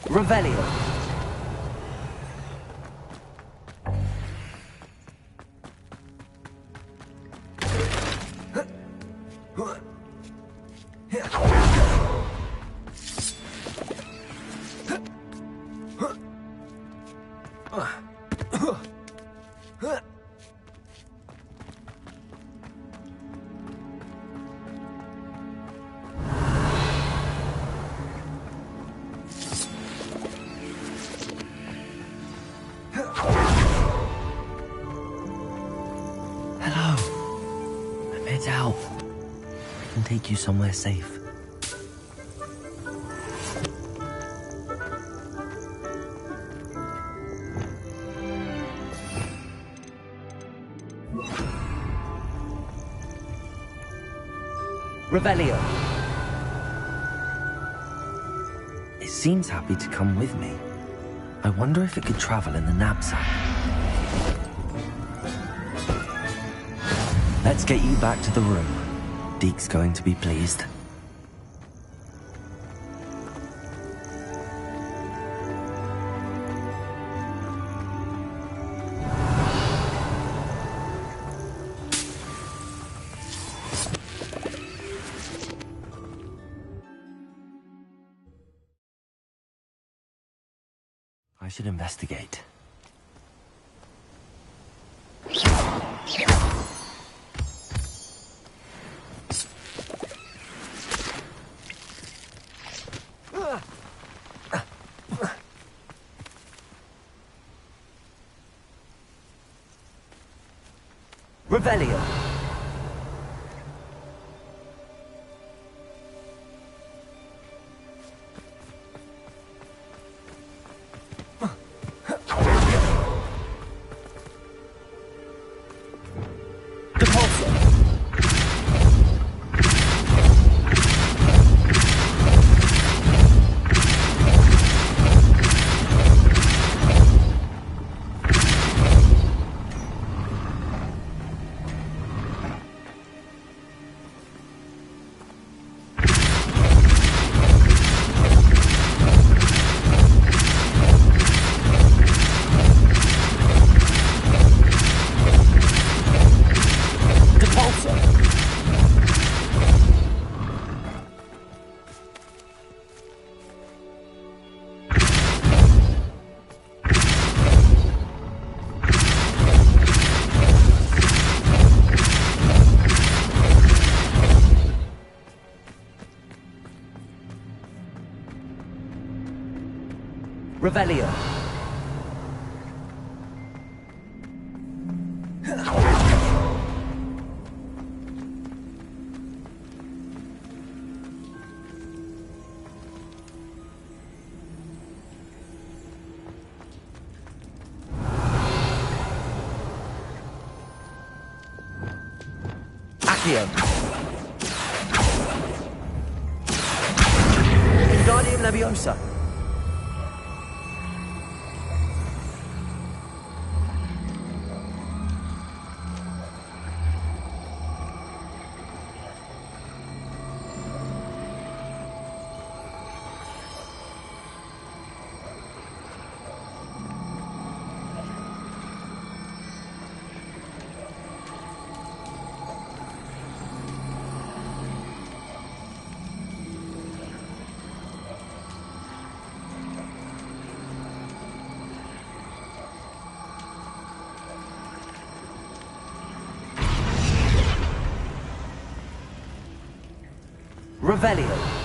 Revelio. Hello. I'm headed out. I can take you somewhere safe. Revelio. It seems happy to come with me. I wonder if it could travel in the knapsack. Let's get you back to the room. Deke's going to be pleased. I should investigate. Revelio. Revelio. Accio. Wingardium Leviosa. Revelio.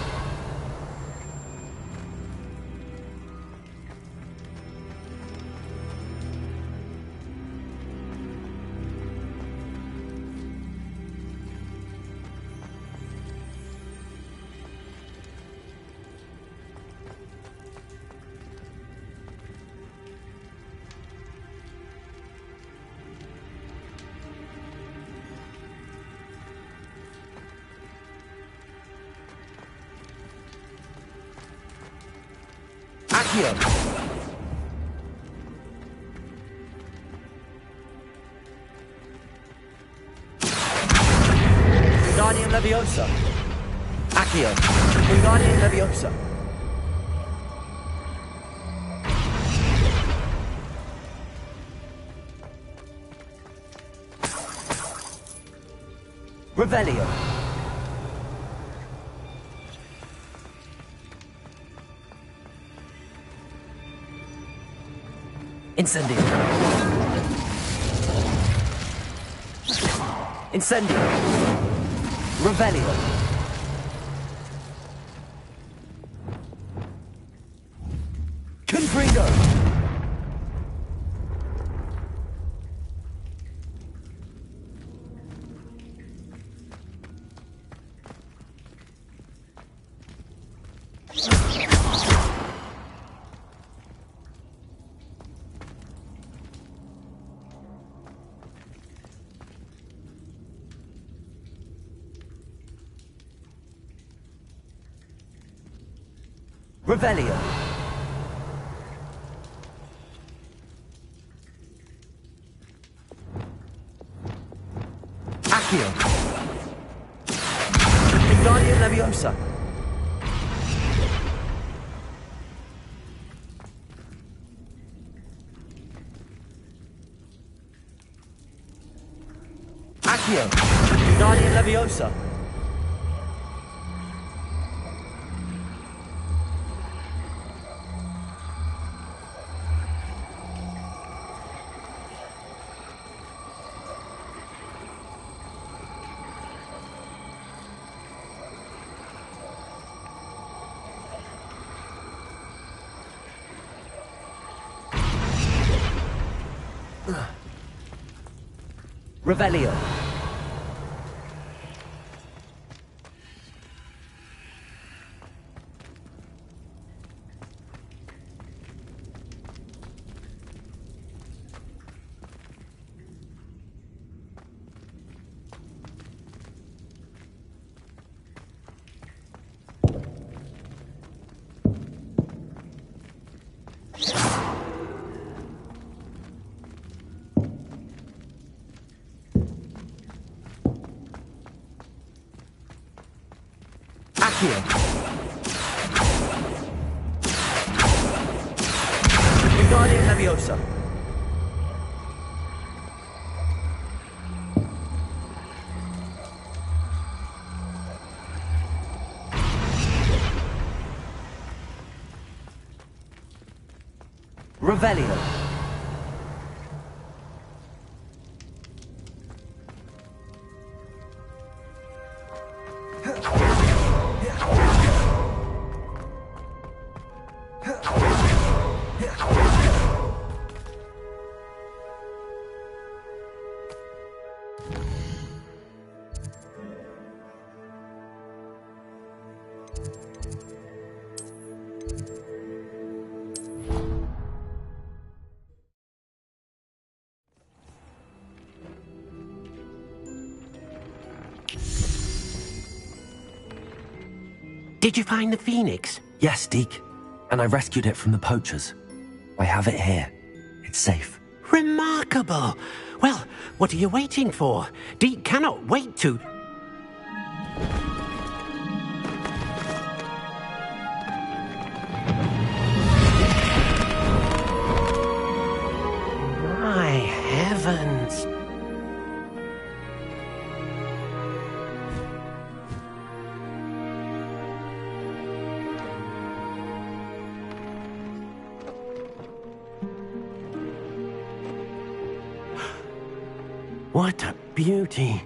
Accio. Wingardium Leviosa. Accio. Wingardium Leviosa. Revelio. Incendio. Incendio. Revelio. Confringo. Revelio. Accio. Wingardium Leviosa. Accio. Wingardium Leviosa. Revelio. Accio. Wingardium Leviosa. Revelio. Did you find the phoenix? Yes, Deke. And I rescued it from the poachers. I have it here. It's safe. Remarkable! Well, what are you waiting for? Deke cannot wait to... My heavens! What a beauty!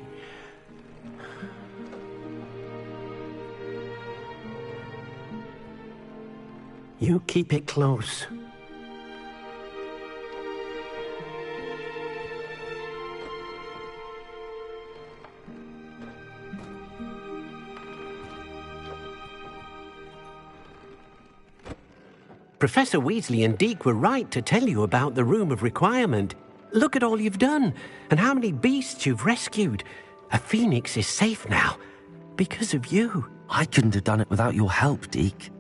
You keep it close. Professor Weasley and Deke were right to tell you about the Room of Requirement. Look at all you've done, and how many beasts you've rescued. A phoenix is safe now, because of you. I couldn't have done it without your help, Deke.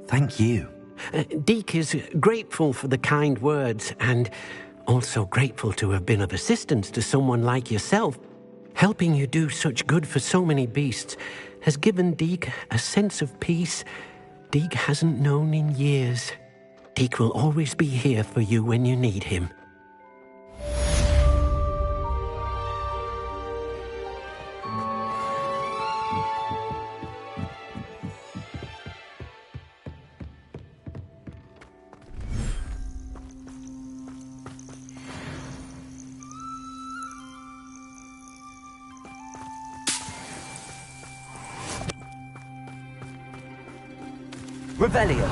Thank you. Deke is grateful for the kind words, and also grateful to have been of assistance to someone like yourself. Helping you do such good for so many beasts has given Deke a sense of peace Deke hasn't known in years. Deke will always be here for you when you need him. Revelio.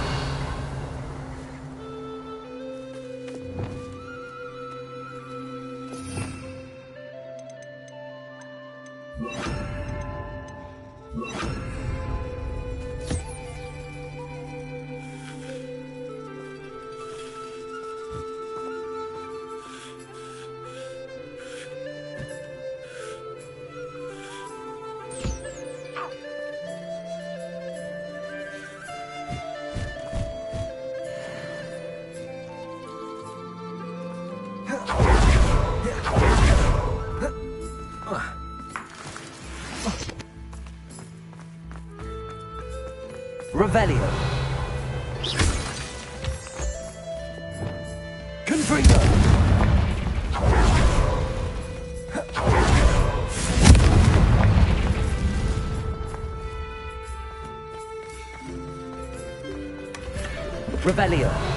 Revelio. Confringo. Revelio.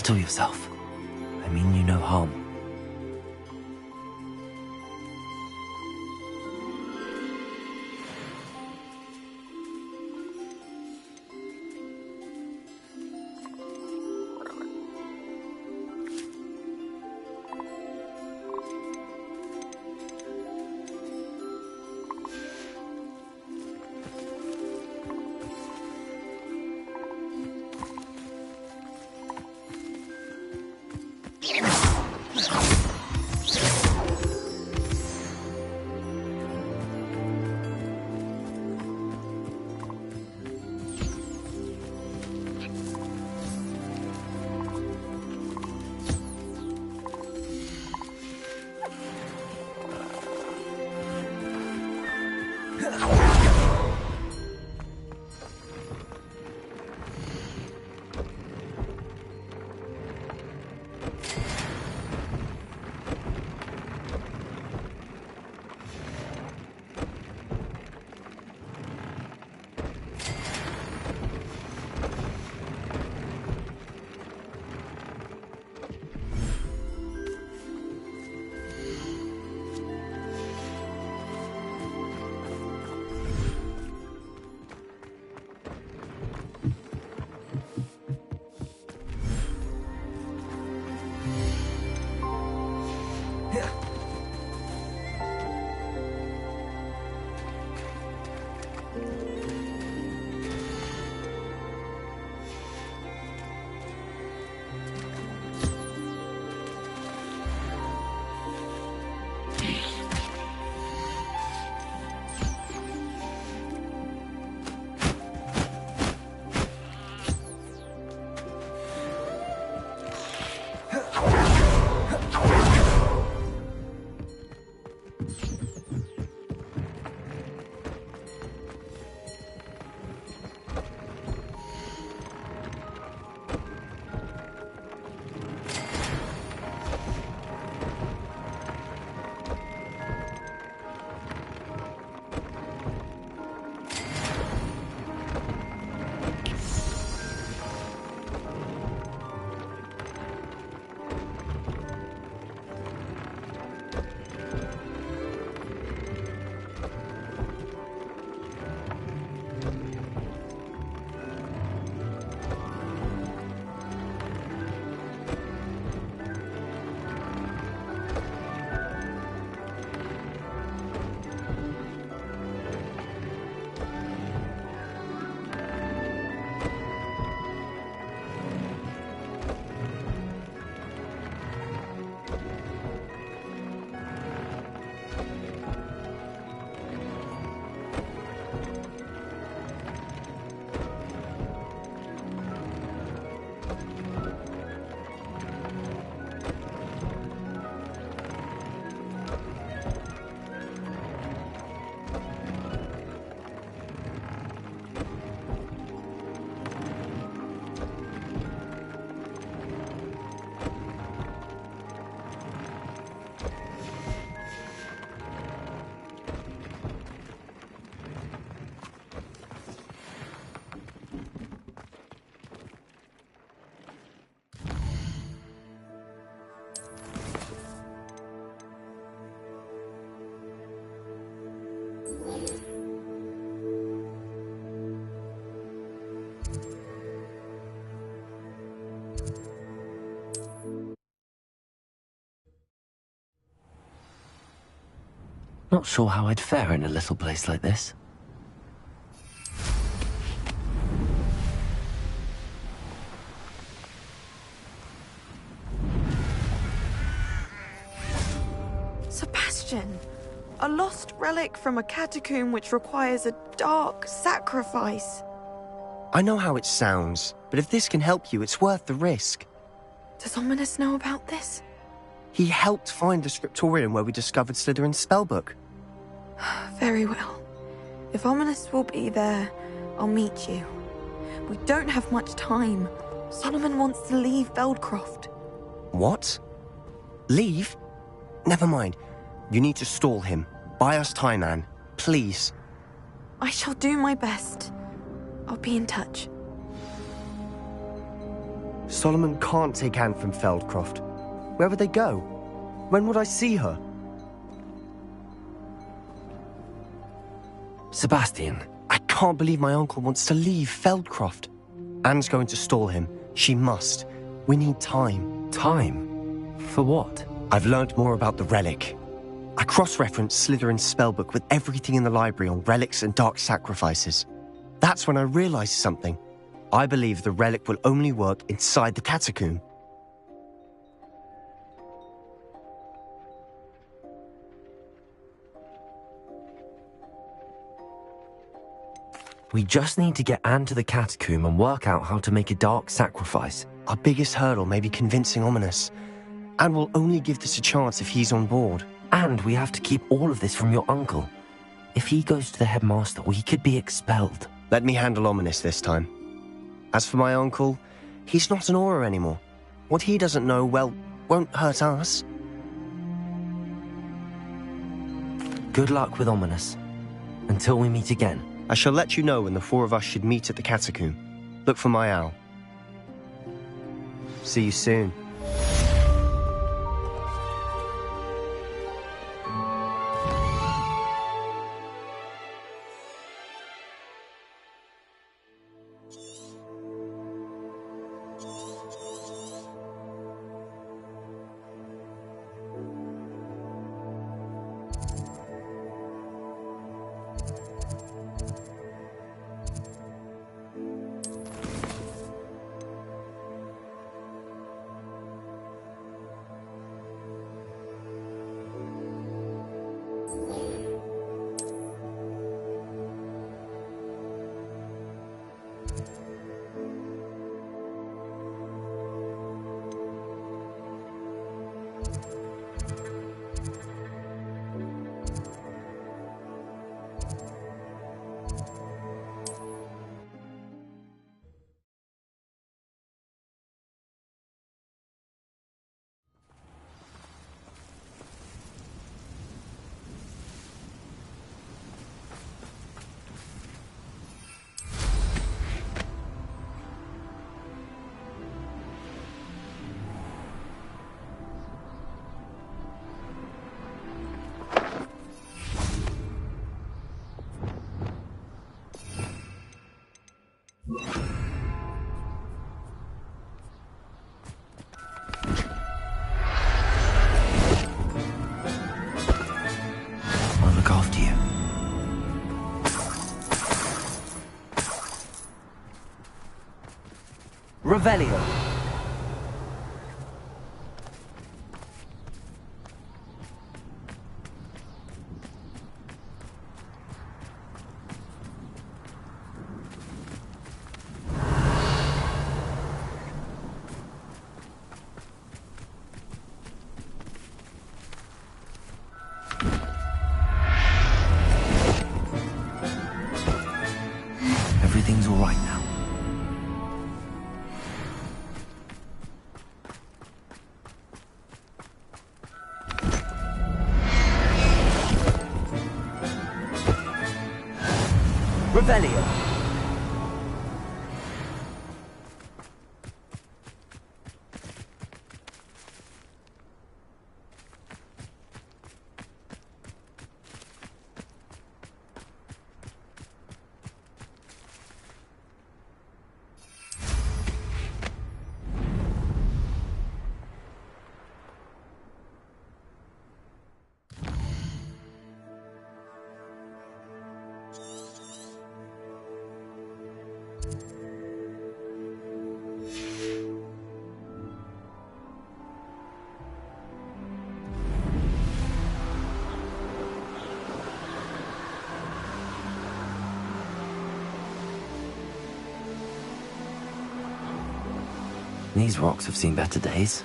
Settle yourself. I mean you no harm. Not sure how I'd fare in a little place like this. Sebastian, a lost relic from a catacomb which requires a dark sacrifice. I know how it sounds, but if this can help you, it's worth the risk. Does Ominous know about this? He helped find the scriptorium where we discovered Slytherin's spellbook. Very well. If Ominous will be there, I'll meet you. We don't have much time. Solomon wants to leave Beldcroft. What? Leave? Never mind. You need to stall him. Buy us time, Anne. Please. I shall do my best. I'll be in touch. Solomon can't take Anne from Feldcroft. Where would they go? When would I see her? Sebastian. I can't believe my uncle wants to leave Feldcroft. Anne's going to stall him. She must. We need time. Time? For what? I've learnt more about the relic. I cross-referenced Slytherin's spellbook with everything in the library on relics and dark sacrifices. That's when I realised something. I believe the relic will only work inside the catacomb. We just need to get Anne to the catacomb and work out how to make a dark sacrifice. Our biggest hurdle may be convincing Ominous. Anne will only give this a chance if he's on board. And we have to keep all of this from your uncle. If he goes to the headmaster, we could be expelled. Let me handle Ominous this time. As for my uncle, he's not an Auror anymore. What he doesn't know, well, won't hurt us. Good luck with Ominous. Until we meet again. I shall let you know when the four of us should meet at the catacomb. Look for my owl. See you soon. Revelio. Everything's all right now. Revelio. These rocks have seen better days.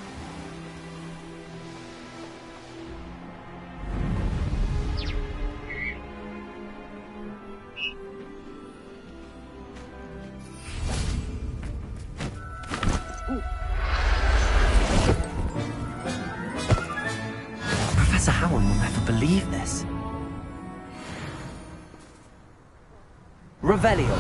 Professor Howard will never believe this. Revelio.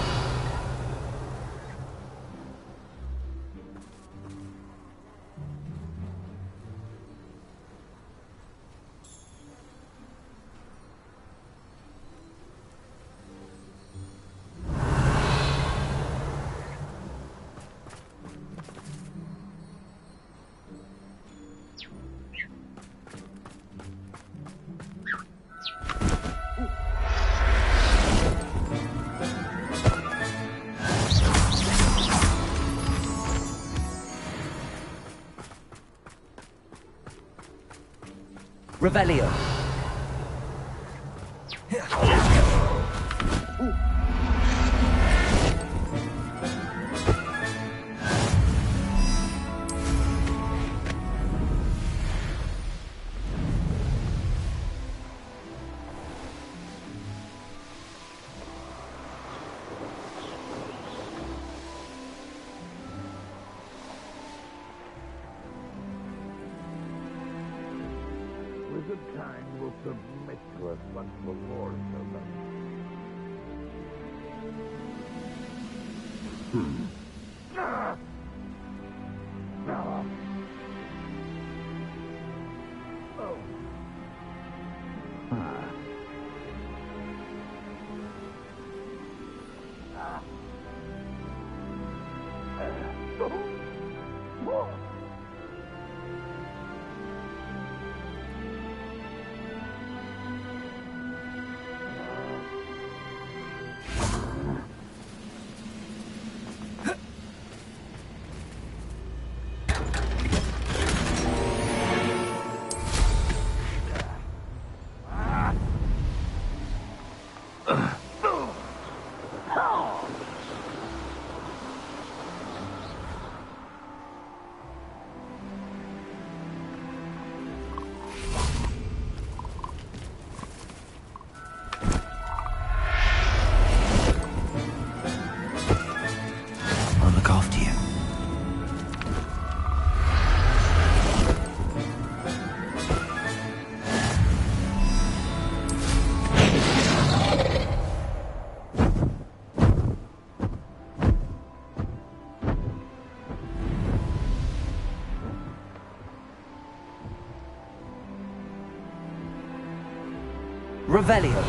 Revelio. Wizard kind will submit to us once the war is over. I'll look after you. Revelio.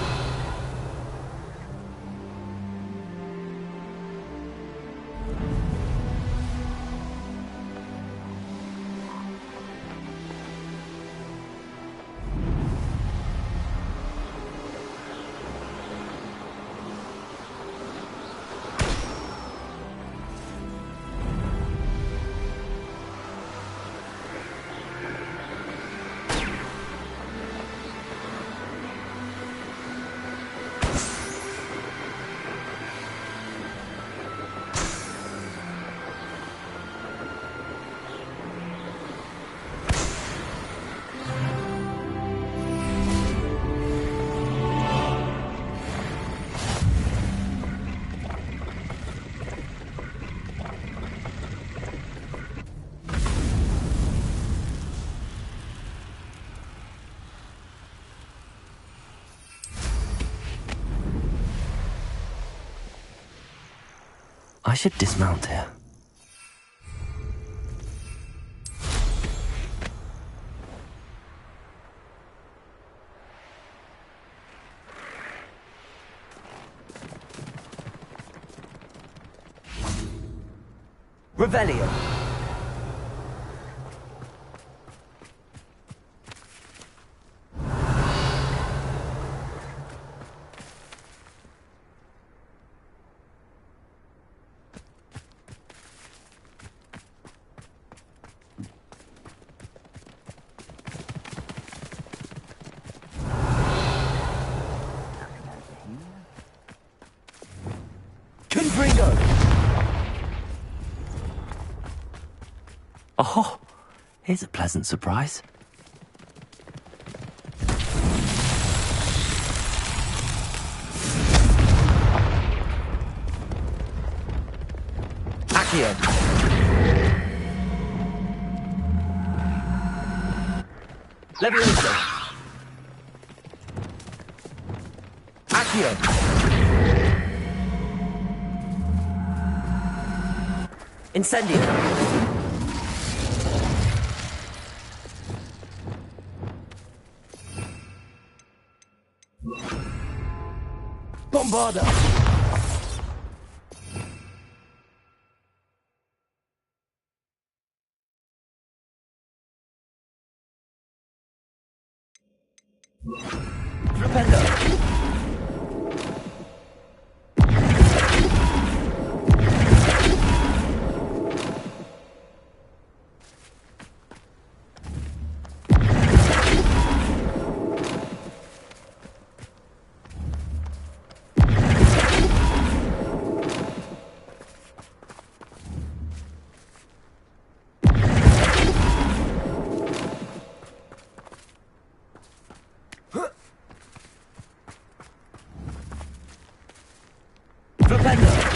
I should dismount here. Revelio. Oh, here's a pleasant surprise. Accio. Levioso. Accio. Incendio. Bombarda! Propello! Revelio.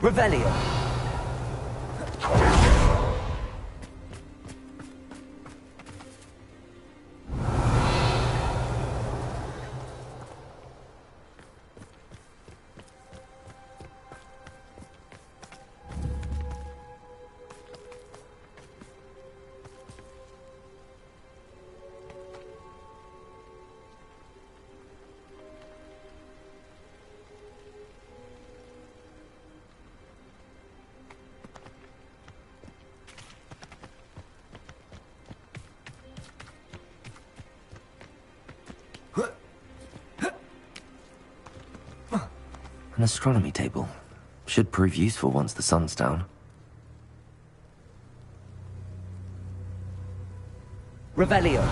Revelio. An astronomy table. Should prove useful once the sun's down. Revelio.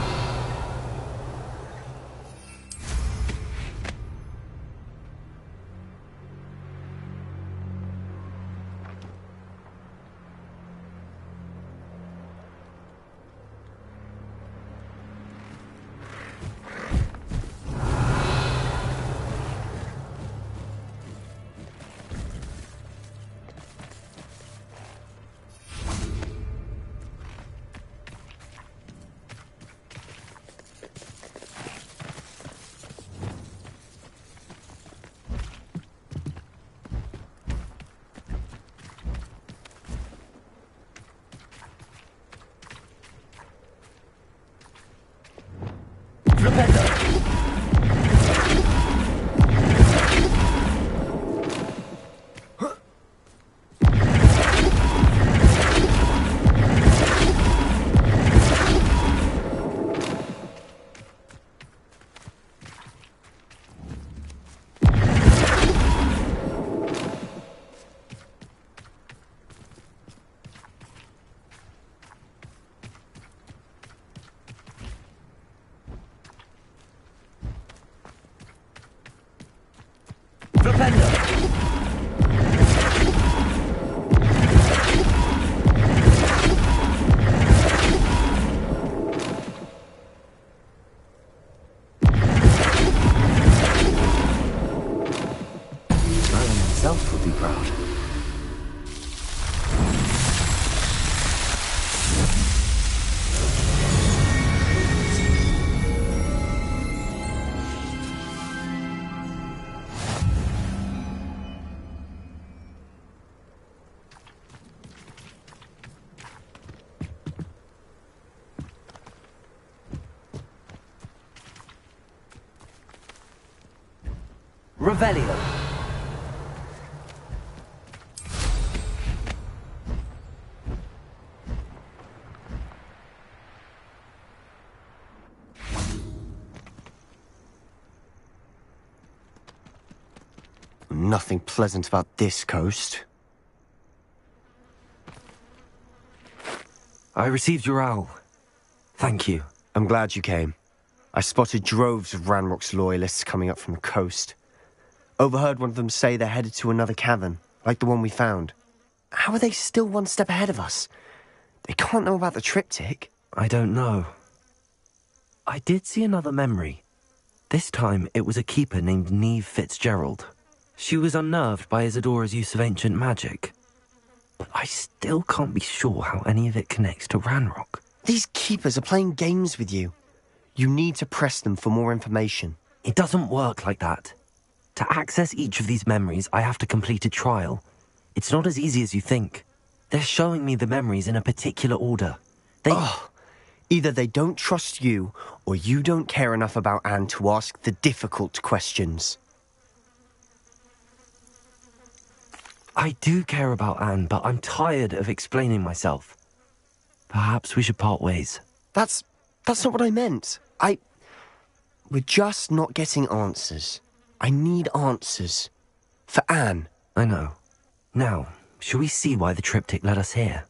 Himself would be proud. Revelio. nothing pleasant about this coast. I received your owl. Thank you. I'm glad you came. I spotted droves of Ranrock's loyalists coming up from the coast. Overheard one of them say they're headed to another cavern, like the one we found. How are they still one step ahead of us? They can't know about the triptych. I don't know. I did see another memory. This time, it was a keeper named Neve Fitzgerald. She was unnerved by Isadora's use of ancient magic. But I still can't be sure how any of it connects to Ranrock. These keepers are playing games with you. You need to press them for more information. It doesn't work like that. To access each of these memories, I have to complete a trial. It's not as easy as you think. They're showing me the memories in a particular order. Either they don't trust you, or you don't care enough about Anne to ask the difficult questions. I do care about Anne, but I'm tired of explaining myself. Perhaps we should part ways. That's not what I meant. We're just not getting answers. I need answers. For Anne. I know. Now, shall we see why the triptych led us here?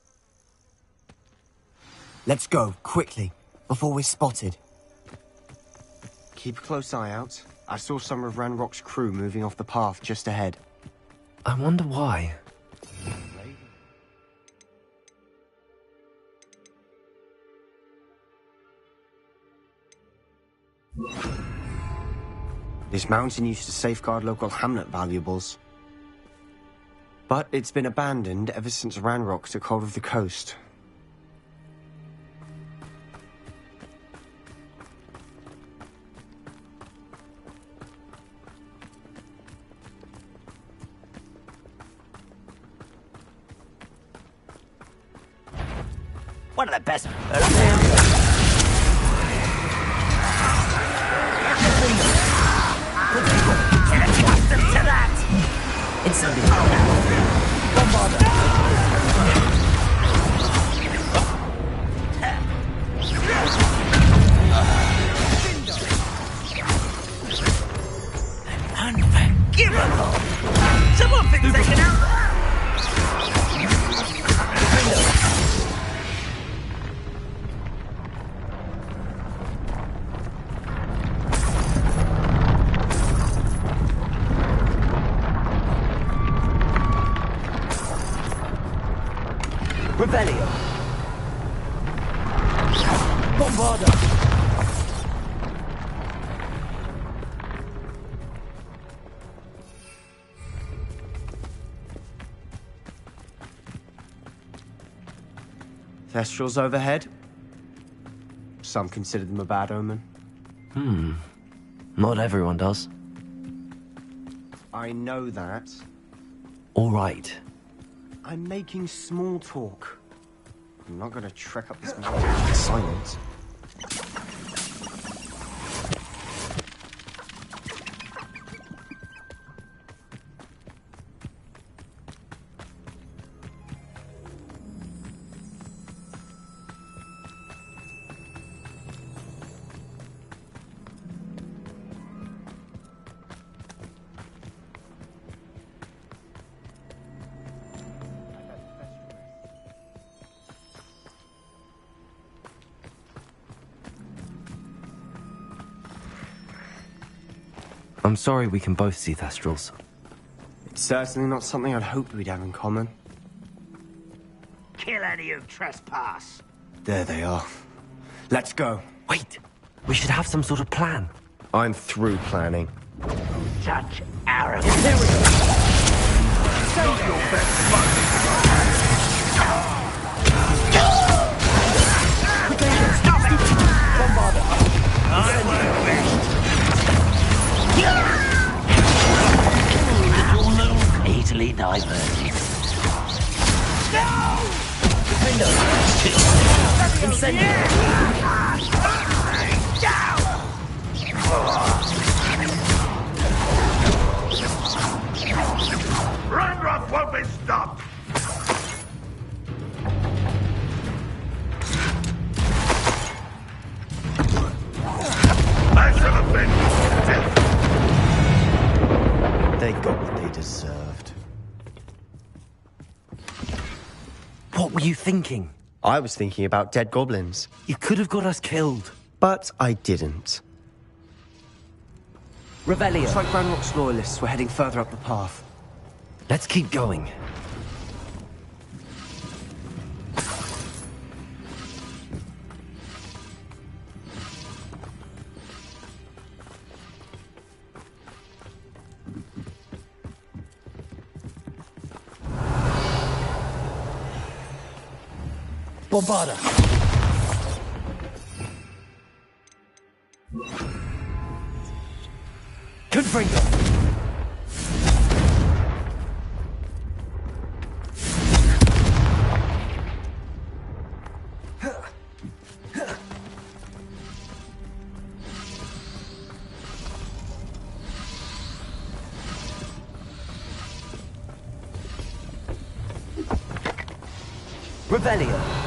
Let's go, quickly, before we're spotted. Keep a close eye out. I saw some of Ranrock's crew moving off the path just ahead. I wonder why. This mountain used to safeguard local hamlet valuables. But it's been abandoned ever since Ranrock took hold of the coast. One of the best. To that! It's something. Unforgivable! Someone fix they can out. Rebellion. Bombarda. Thestrals overhead. Some consider them a bad omen. Not everyone does. I know that. All right. I'm making small talk. I'm not gonna trek up this mountain in silence. I'm sorry we can both see Thestrals. It's certainly not something I'd hoped we'd have in common. Kill any who trespass. There they are. Let's go. Wait, we should have some sort of plan. I'm through planning. Such arrogance. Save your best Stop it! I work best. Fatally diverted. No! Ranrock won't be stopped! I should have been dead. They got what they deserve. you thinking? I was thinking about dead goblins. You could have got us killed. But I didn't. Revelio. Looks like Ranrock's loyalists were heading further up the path. Let's keep going. Bombarda. Confringo. Revelio.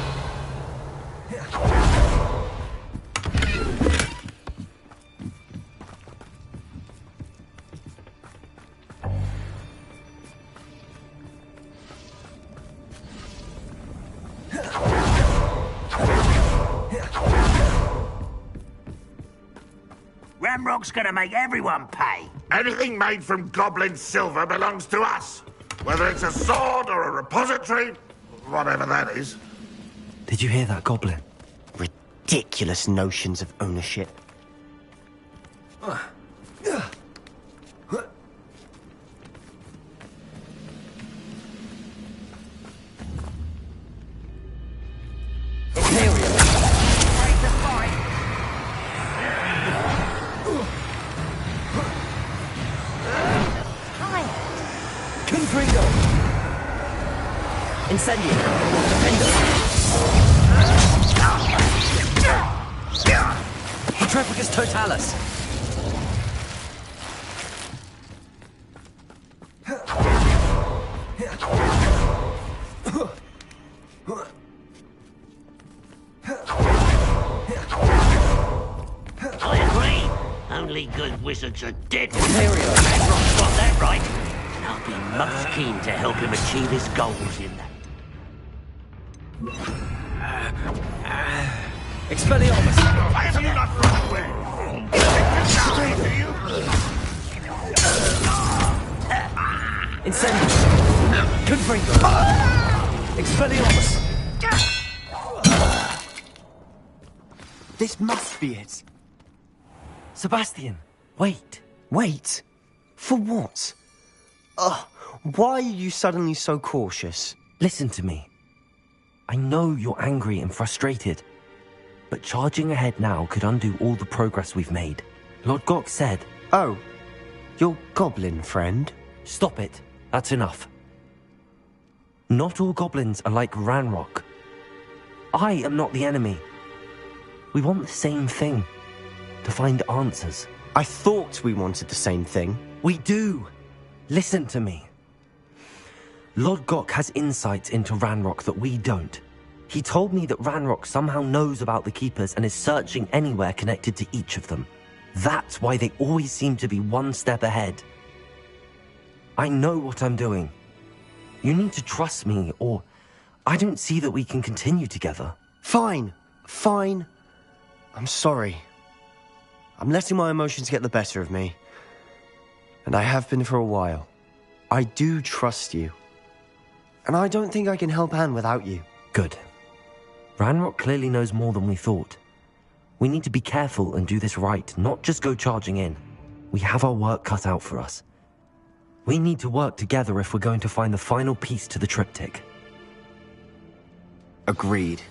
Ranrock's gonna make everyone pay. Anything made from goblin silver belongs to us. Whether it's a sword or a repository, whatever that is. Did you hear that, Goblin? Ridiculous notions of ownership. Confringo. Incendio. Defendo. Petrificus Totalis. I agree. Only good wizards are dead. Ranrock's got that right. And I'll be most keen to help him achieve his goals in that. Expelliarmus. Have you not run away? Incendio. Confringo. Expelliarmus. This must be it. Sebastian, wait. Wait? For what? Why are you suddenly so cautious? Listen to me. I know you're angry and frustrated, but charging ahead now could undo all the progress we've made. Lord Gok said... Oh, your goblin friend? Stop it. That's enough. Not all goblins are like Ranrock. I am not the enemy. We want the same thing. To find answers. I thought we wanted the same thing. We do. Listen to me. Lord Gok has insights into Ranrock that we don't. He told me that Ranrock somehow knows about the Keepers and is searching anywhere connected to each of them. That's why they always seem to be one step ahead. I know what I'm doing. You need to trust me, or I don't see that we can continue together. Fine. Fine. I'm sorry. I'm letting my emotions get the better of me. And I have been for a while. I do trust you. And I don't think I can help Anne without you. Good. Ranrock clearly knows more than we thought. We need to be careful and do this right, not just go charging in. We have our work cut out for us. We need to work together if we're going to find the final piece to the triptych. Agreed.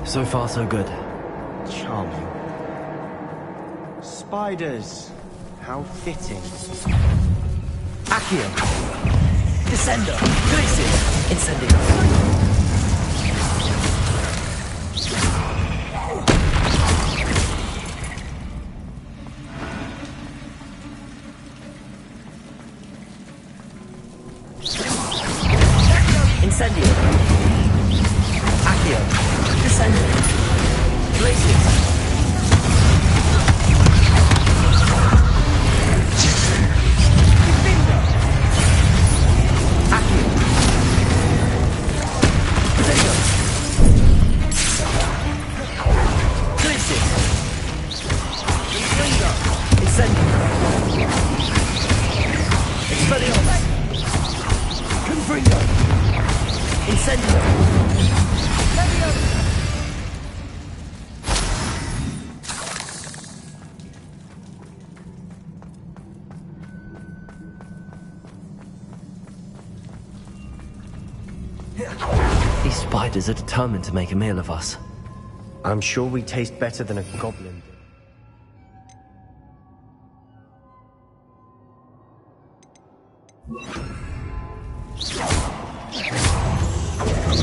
So far, so good. Charming. Spiders. How fitting. Accio. Descender. Glacius. Incendio. Incendio. Accio. Descender. spiders are determined to make a meal of us. I'm sure we taste better than a goblin.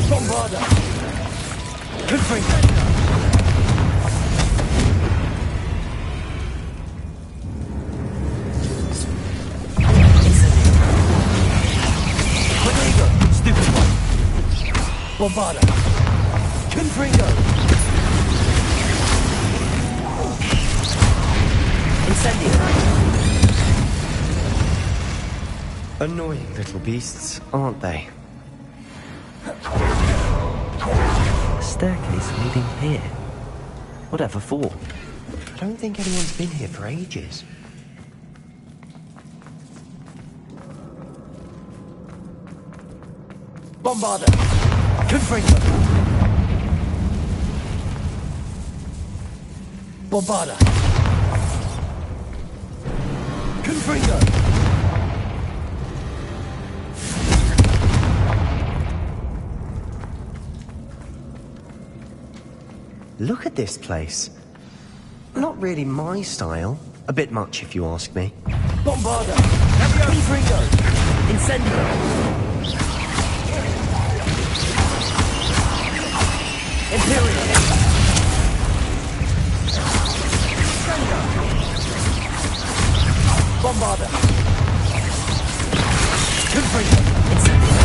Bombarda! Confring! Rodrigo! Stupid one! Bombarda! Confringo! Incendio! Annoying little beasts, aren't they? A staircase leading here. Whatever for? I don't think anyone's been here for ages. Bombarda! Confringo! Bombarda! Confringo! Look at this place. Not really my style. A bit much, if you ask me. Bombarda! Confringo! Incendio! Imperial! Bombarda! Confringo! Incendio!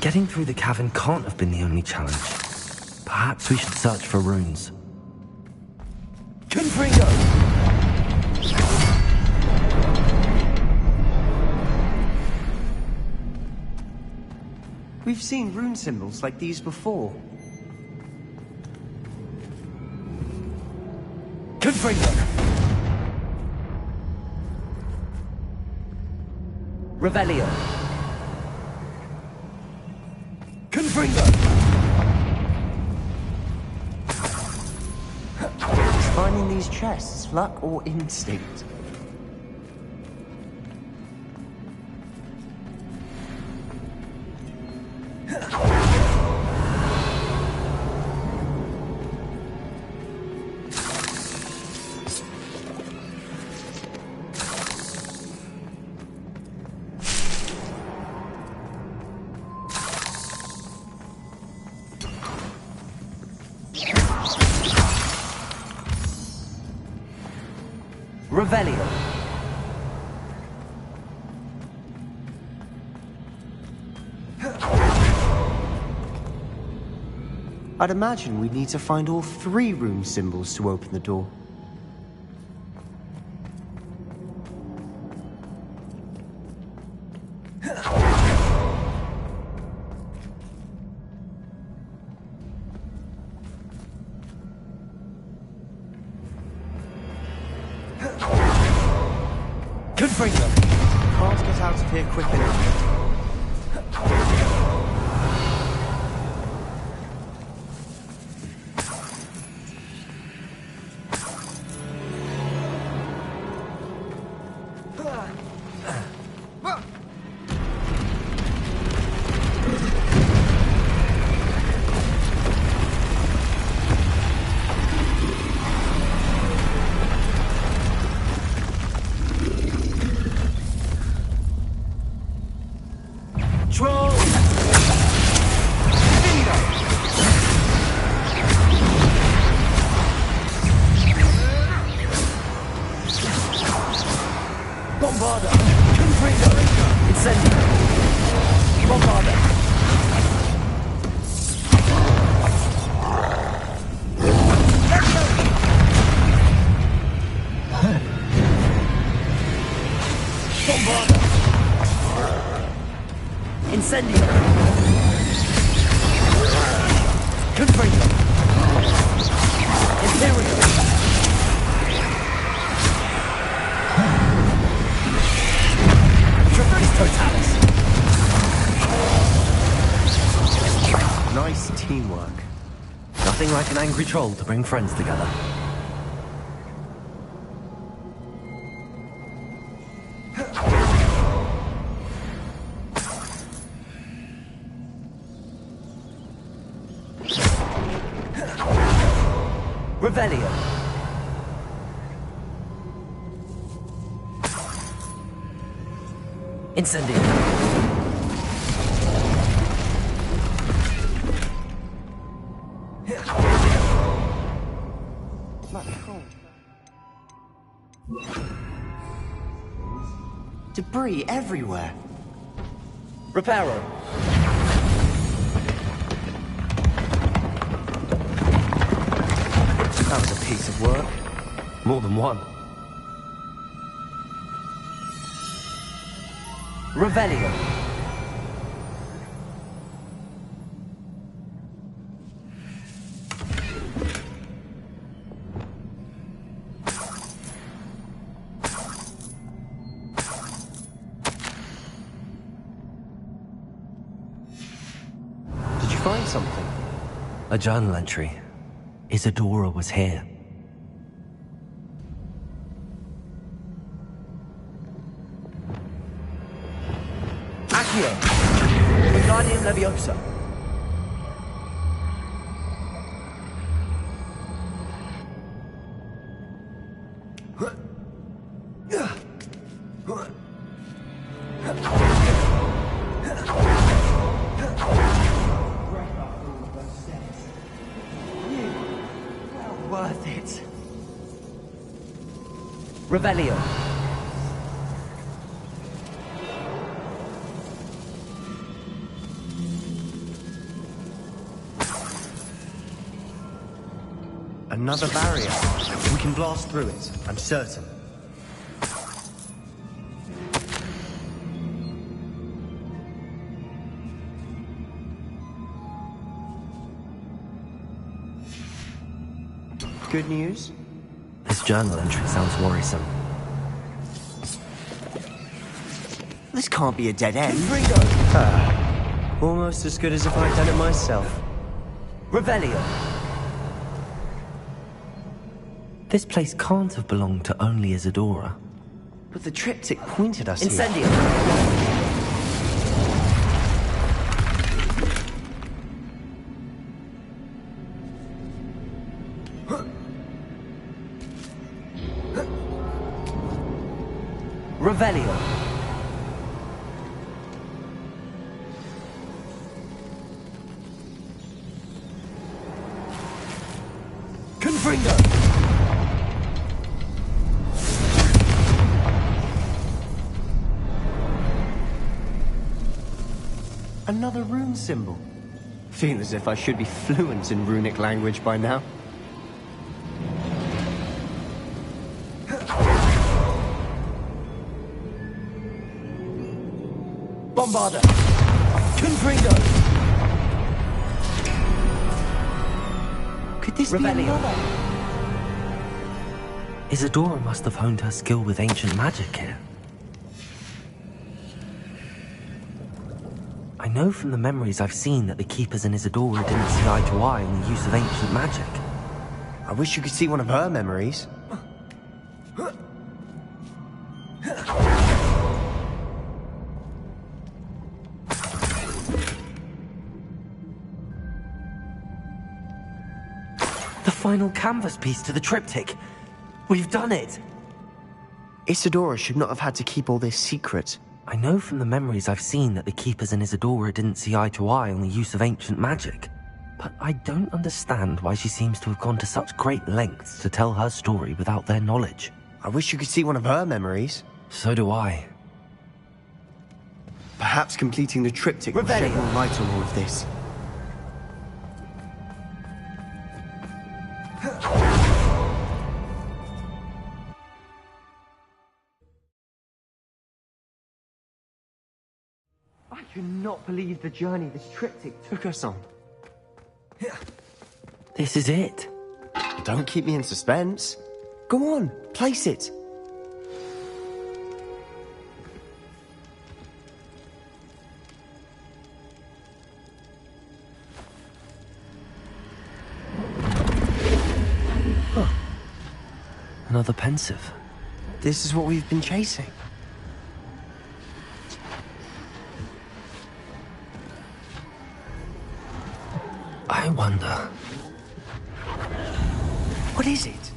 Getting through the cavern can't have been the only challenge. Perhaps we should search for runes. Confringo! We've seen rune symbols like these before. Confringo! Revelio! Confringo! Is finding these chests luck or instinct? Revelio! I'd imagine we'd need to find all 3 rune symbols to open the door. Confringo! Can't get out of here quick enough. Bombarda! Confringo! Incendio! Bombarda! Bombarda! Incendio! Confringo! Imperial! teamwork. Nothing like an angry troll to bring friends together. Revelio. Incendio. Debris everywhere. Reparo. That was a piece of work. More than one. Revelio. Did you find something? A journal entry. Isadora was here. Accio. Wingardium Leviosa. Worth it. Revelio. Another barrier. We can blast through it, I'm certain. Good news? This journal entry sounds worrisome. This can't be a dead end. Almost as good as if I'd done it myself. Revelio. This place can't have belonged to only Isadora. But the triptych pointed us Incendio. here. Revelio. Confringo. Another rune symbol. Feel as if I should be fluent in runic language by now. Bombarda. Confringo. Could this Revelio. be another? Isadora must have honed her skill with ancient magic here. I know from the memories I've seen that the Keepers and Isadora didn't see eye to eye on the use of ancient magic. I wish you could see one of her memories. The final canvas piece to the triptych. We've done it! Isadora should not have had to keep all this secret. I know from the memories I've seen that the Keepers and Isadora didn't see eye to eye on the use of ancient magic. But I don't understand why she seems to have gone to such great lengths to tell her story without their knowledge. I wish you could see one of her memories. So do I. Perhaps completing the triptych will shed more light on all of this. I cannot believe the journey this triptych took us on. This is it. Don't keep me in suspense. Go on, place it. Another pensive. This is what we've been chasing. I wonder... What is it?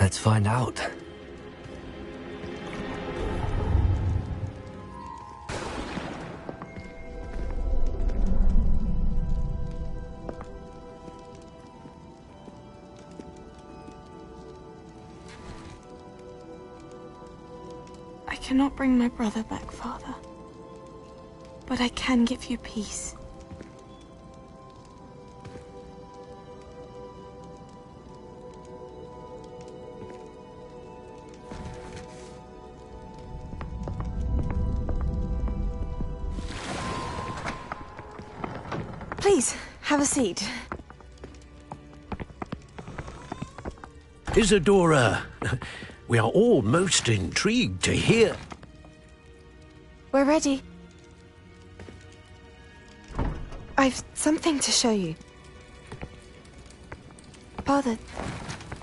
Let's find out. I cannot bring my brother back, Father. But I can give you peace. Please, have a seat. Isadora, we are all most intrigued to hear. We're ready. I've something to show you. Father,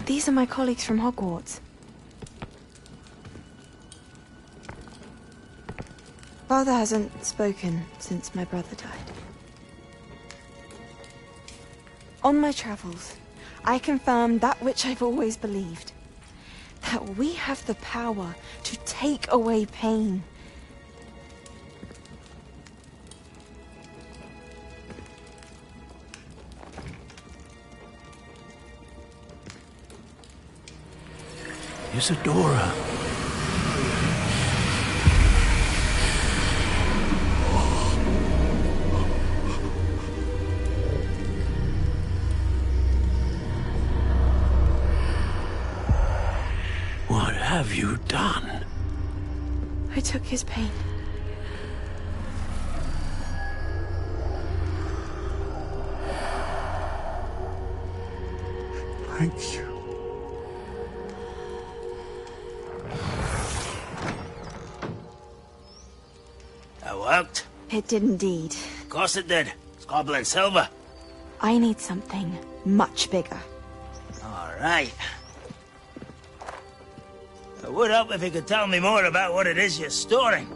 these are my colleagues from Hogwarts. Father hasn't spoken since my brother died. On my travels, I confirmed that which I've always believed. That we have the power to take away pain. Isadora. What have you done? I took his pain. Thank you. That worked? It did indeed. Of course it did. It's goblin silver. I need something much bigger. All right. It would help if you could tell me more about what it is you're storing.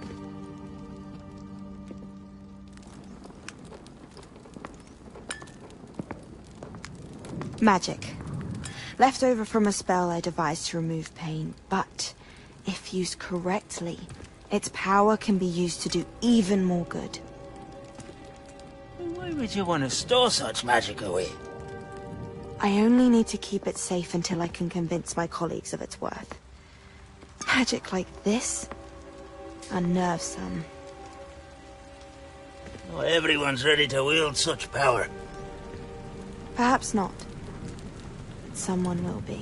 Magic. Left over from a spell I devised to remove pain, but if used correctly, its power can be used to do even more good. Why would you want to store such magic away? I only need to keep it safe until I can convince my colleagues of its worth. Magic like this unnerves some. Not everyone's ready to wield such power. Perhaps not. Someone will be.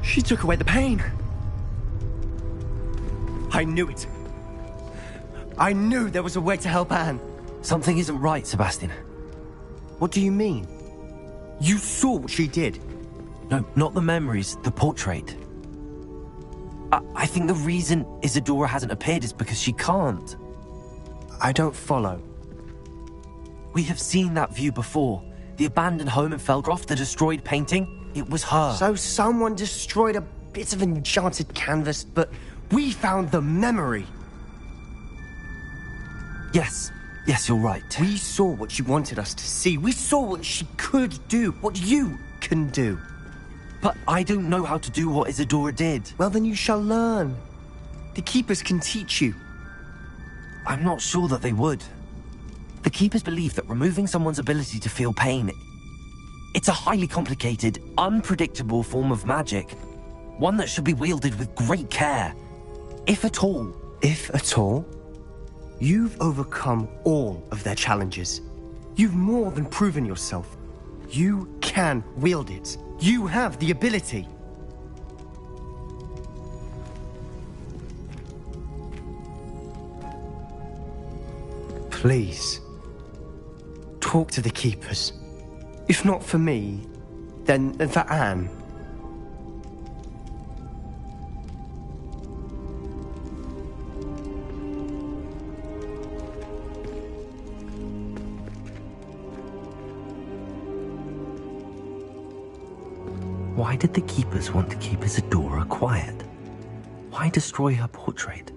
She took away the pain. I knew it. I knew there was a way to help Anne. Something isn't right, Sebastian. What do you mean? You saw what she did. No, not the memories, the portrait. I think the reason Isadora hasn't appeared is because she can't. I don't follow. We have seen that view before. The abandoned home in Felgroth, the destroyed painting. It was her. So someone destroyed a bit of enchanted canvas, but we found the memory. Yes, you're right. We saw what she wanted us to see. We saw what she could do, what you can do. But I don't know how to do what Isadora did. Well, then you shall learn. The Keepers can teach you. I'm not sure that they would. The Keepers believe that removing someone's ability to feel pain, it's a highly complicated, unpredictable form of magic. One that should be wielded with great care. If at all. If at all? You've overcome all of their challenges. You've more than proven yourself. You can wield it. You have the ability. Please, talk to the Keepers. If not for me, then for Anne. Why did the keepers want to keep Isadora quiet? Why destroy her portrait?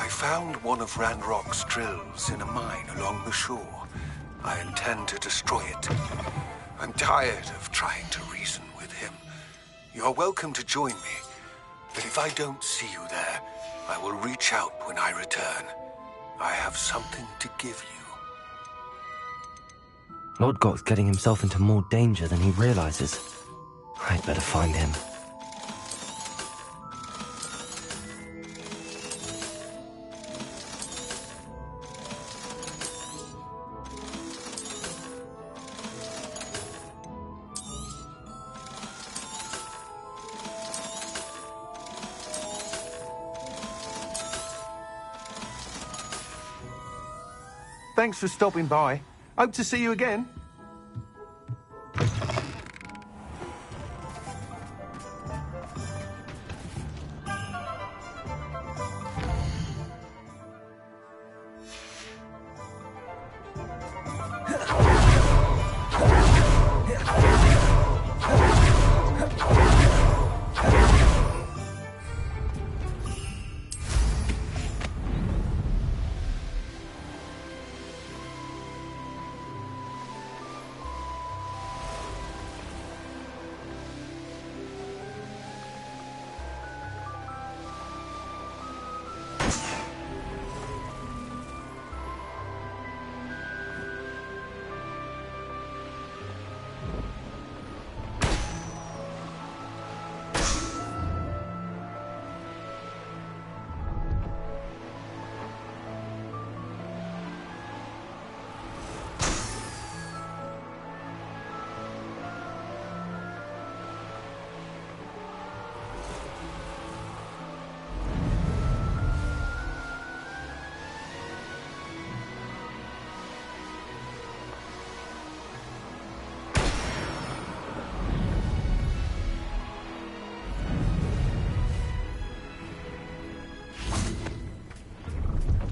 I found one of Ranrock's drills in a mine along the shore. I intend to destroy it. I'm tired of trying to reason with him. You're welcome to join me, but if I don't see you there, I will reach out when I return. I have something to give you. Lord Got's getting himself into more danger than he realizes. I'd better find him. Thanks for stopping by. Hope to see you again.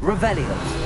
Revelio.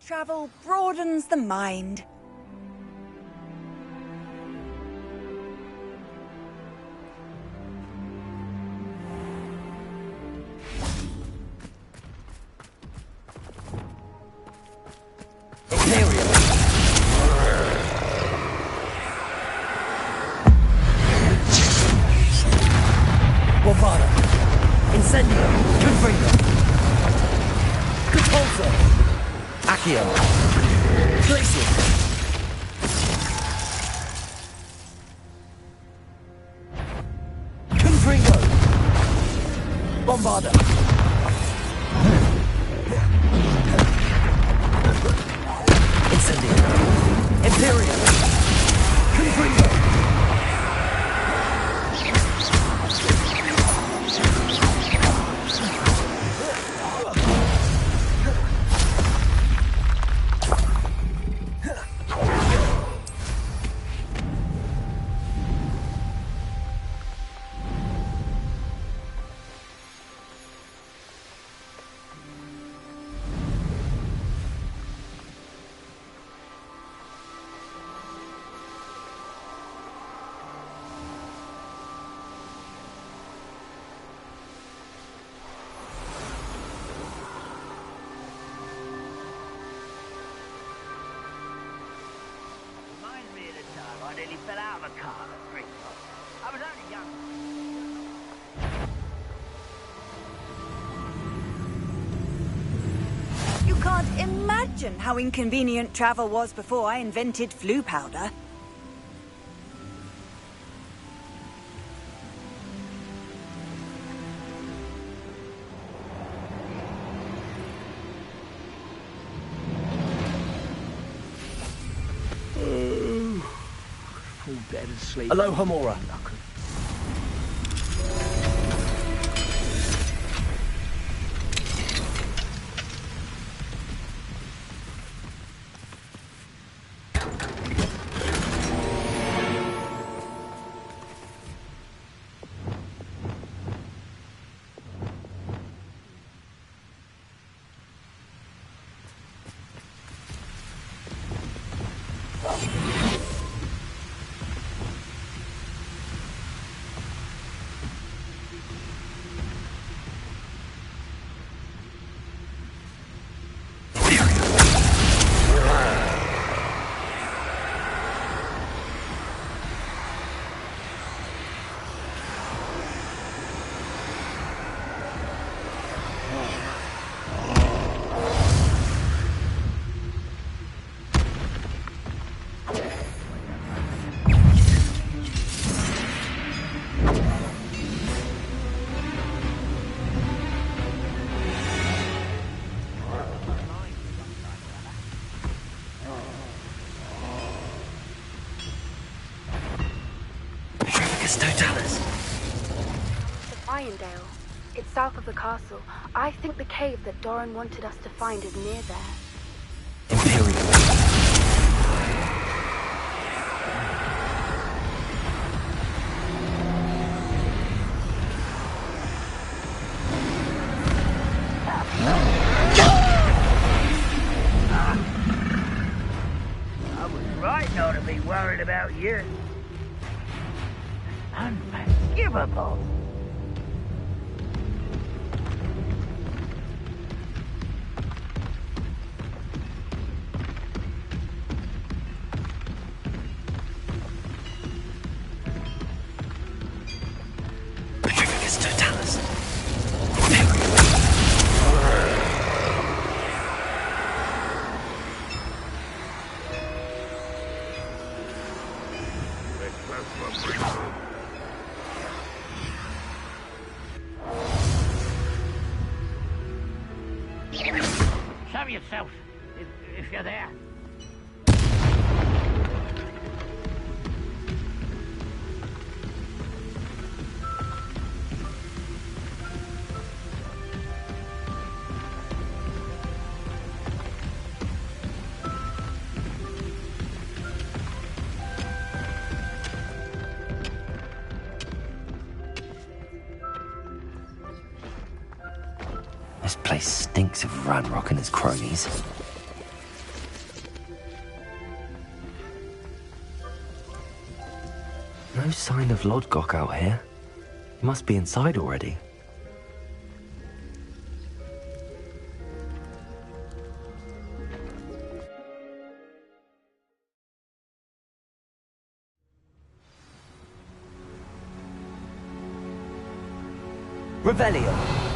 Travel broadens the mind. Incendio! Confringo! Control! Accio. Placing. Confringo. Bombarda. Incendio. Imperium. Confringo. I nearly fell out of a car at Bristol. I was only young. You can't imagine how inconvenient travel was before I invented flu powder. Fall dead asleep. Aloha Mora. Irondale. It's south of the castle. I think the cave that Doran wanted us to find is near there. I was right not to be worried about you. Unforgivable. Show yourself, if you're there. This place stinks of Ranrock and his cronies. No sign of Lodgok out here. He must be inside already. Revelio.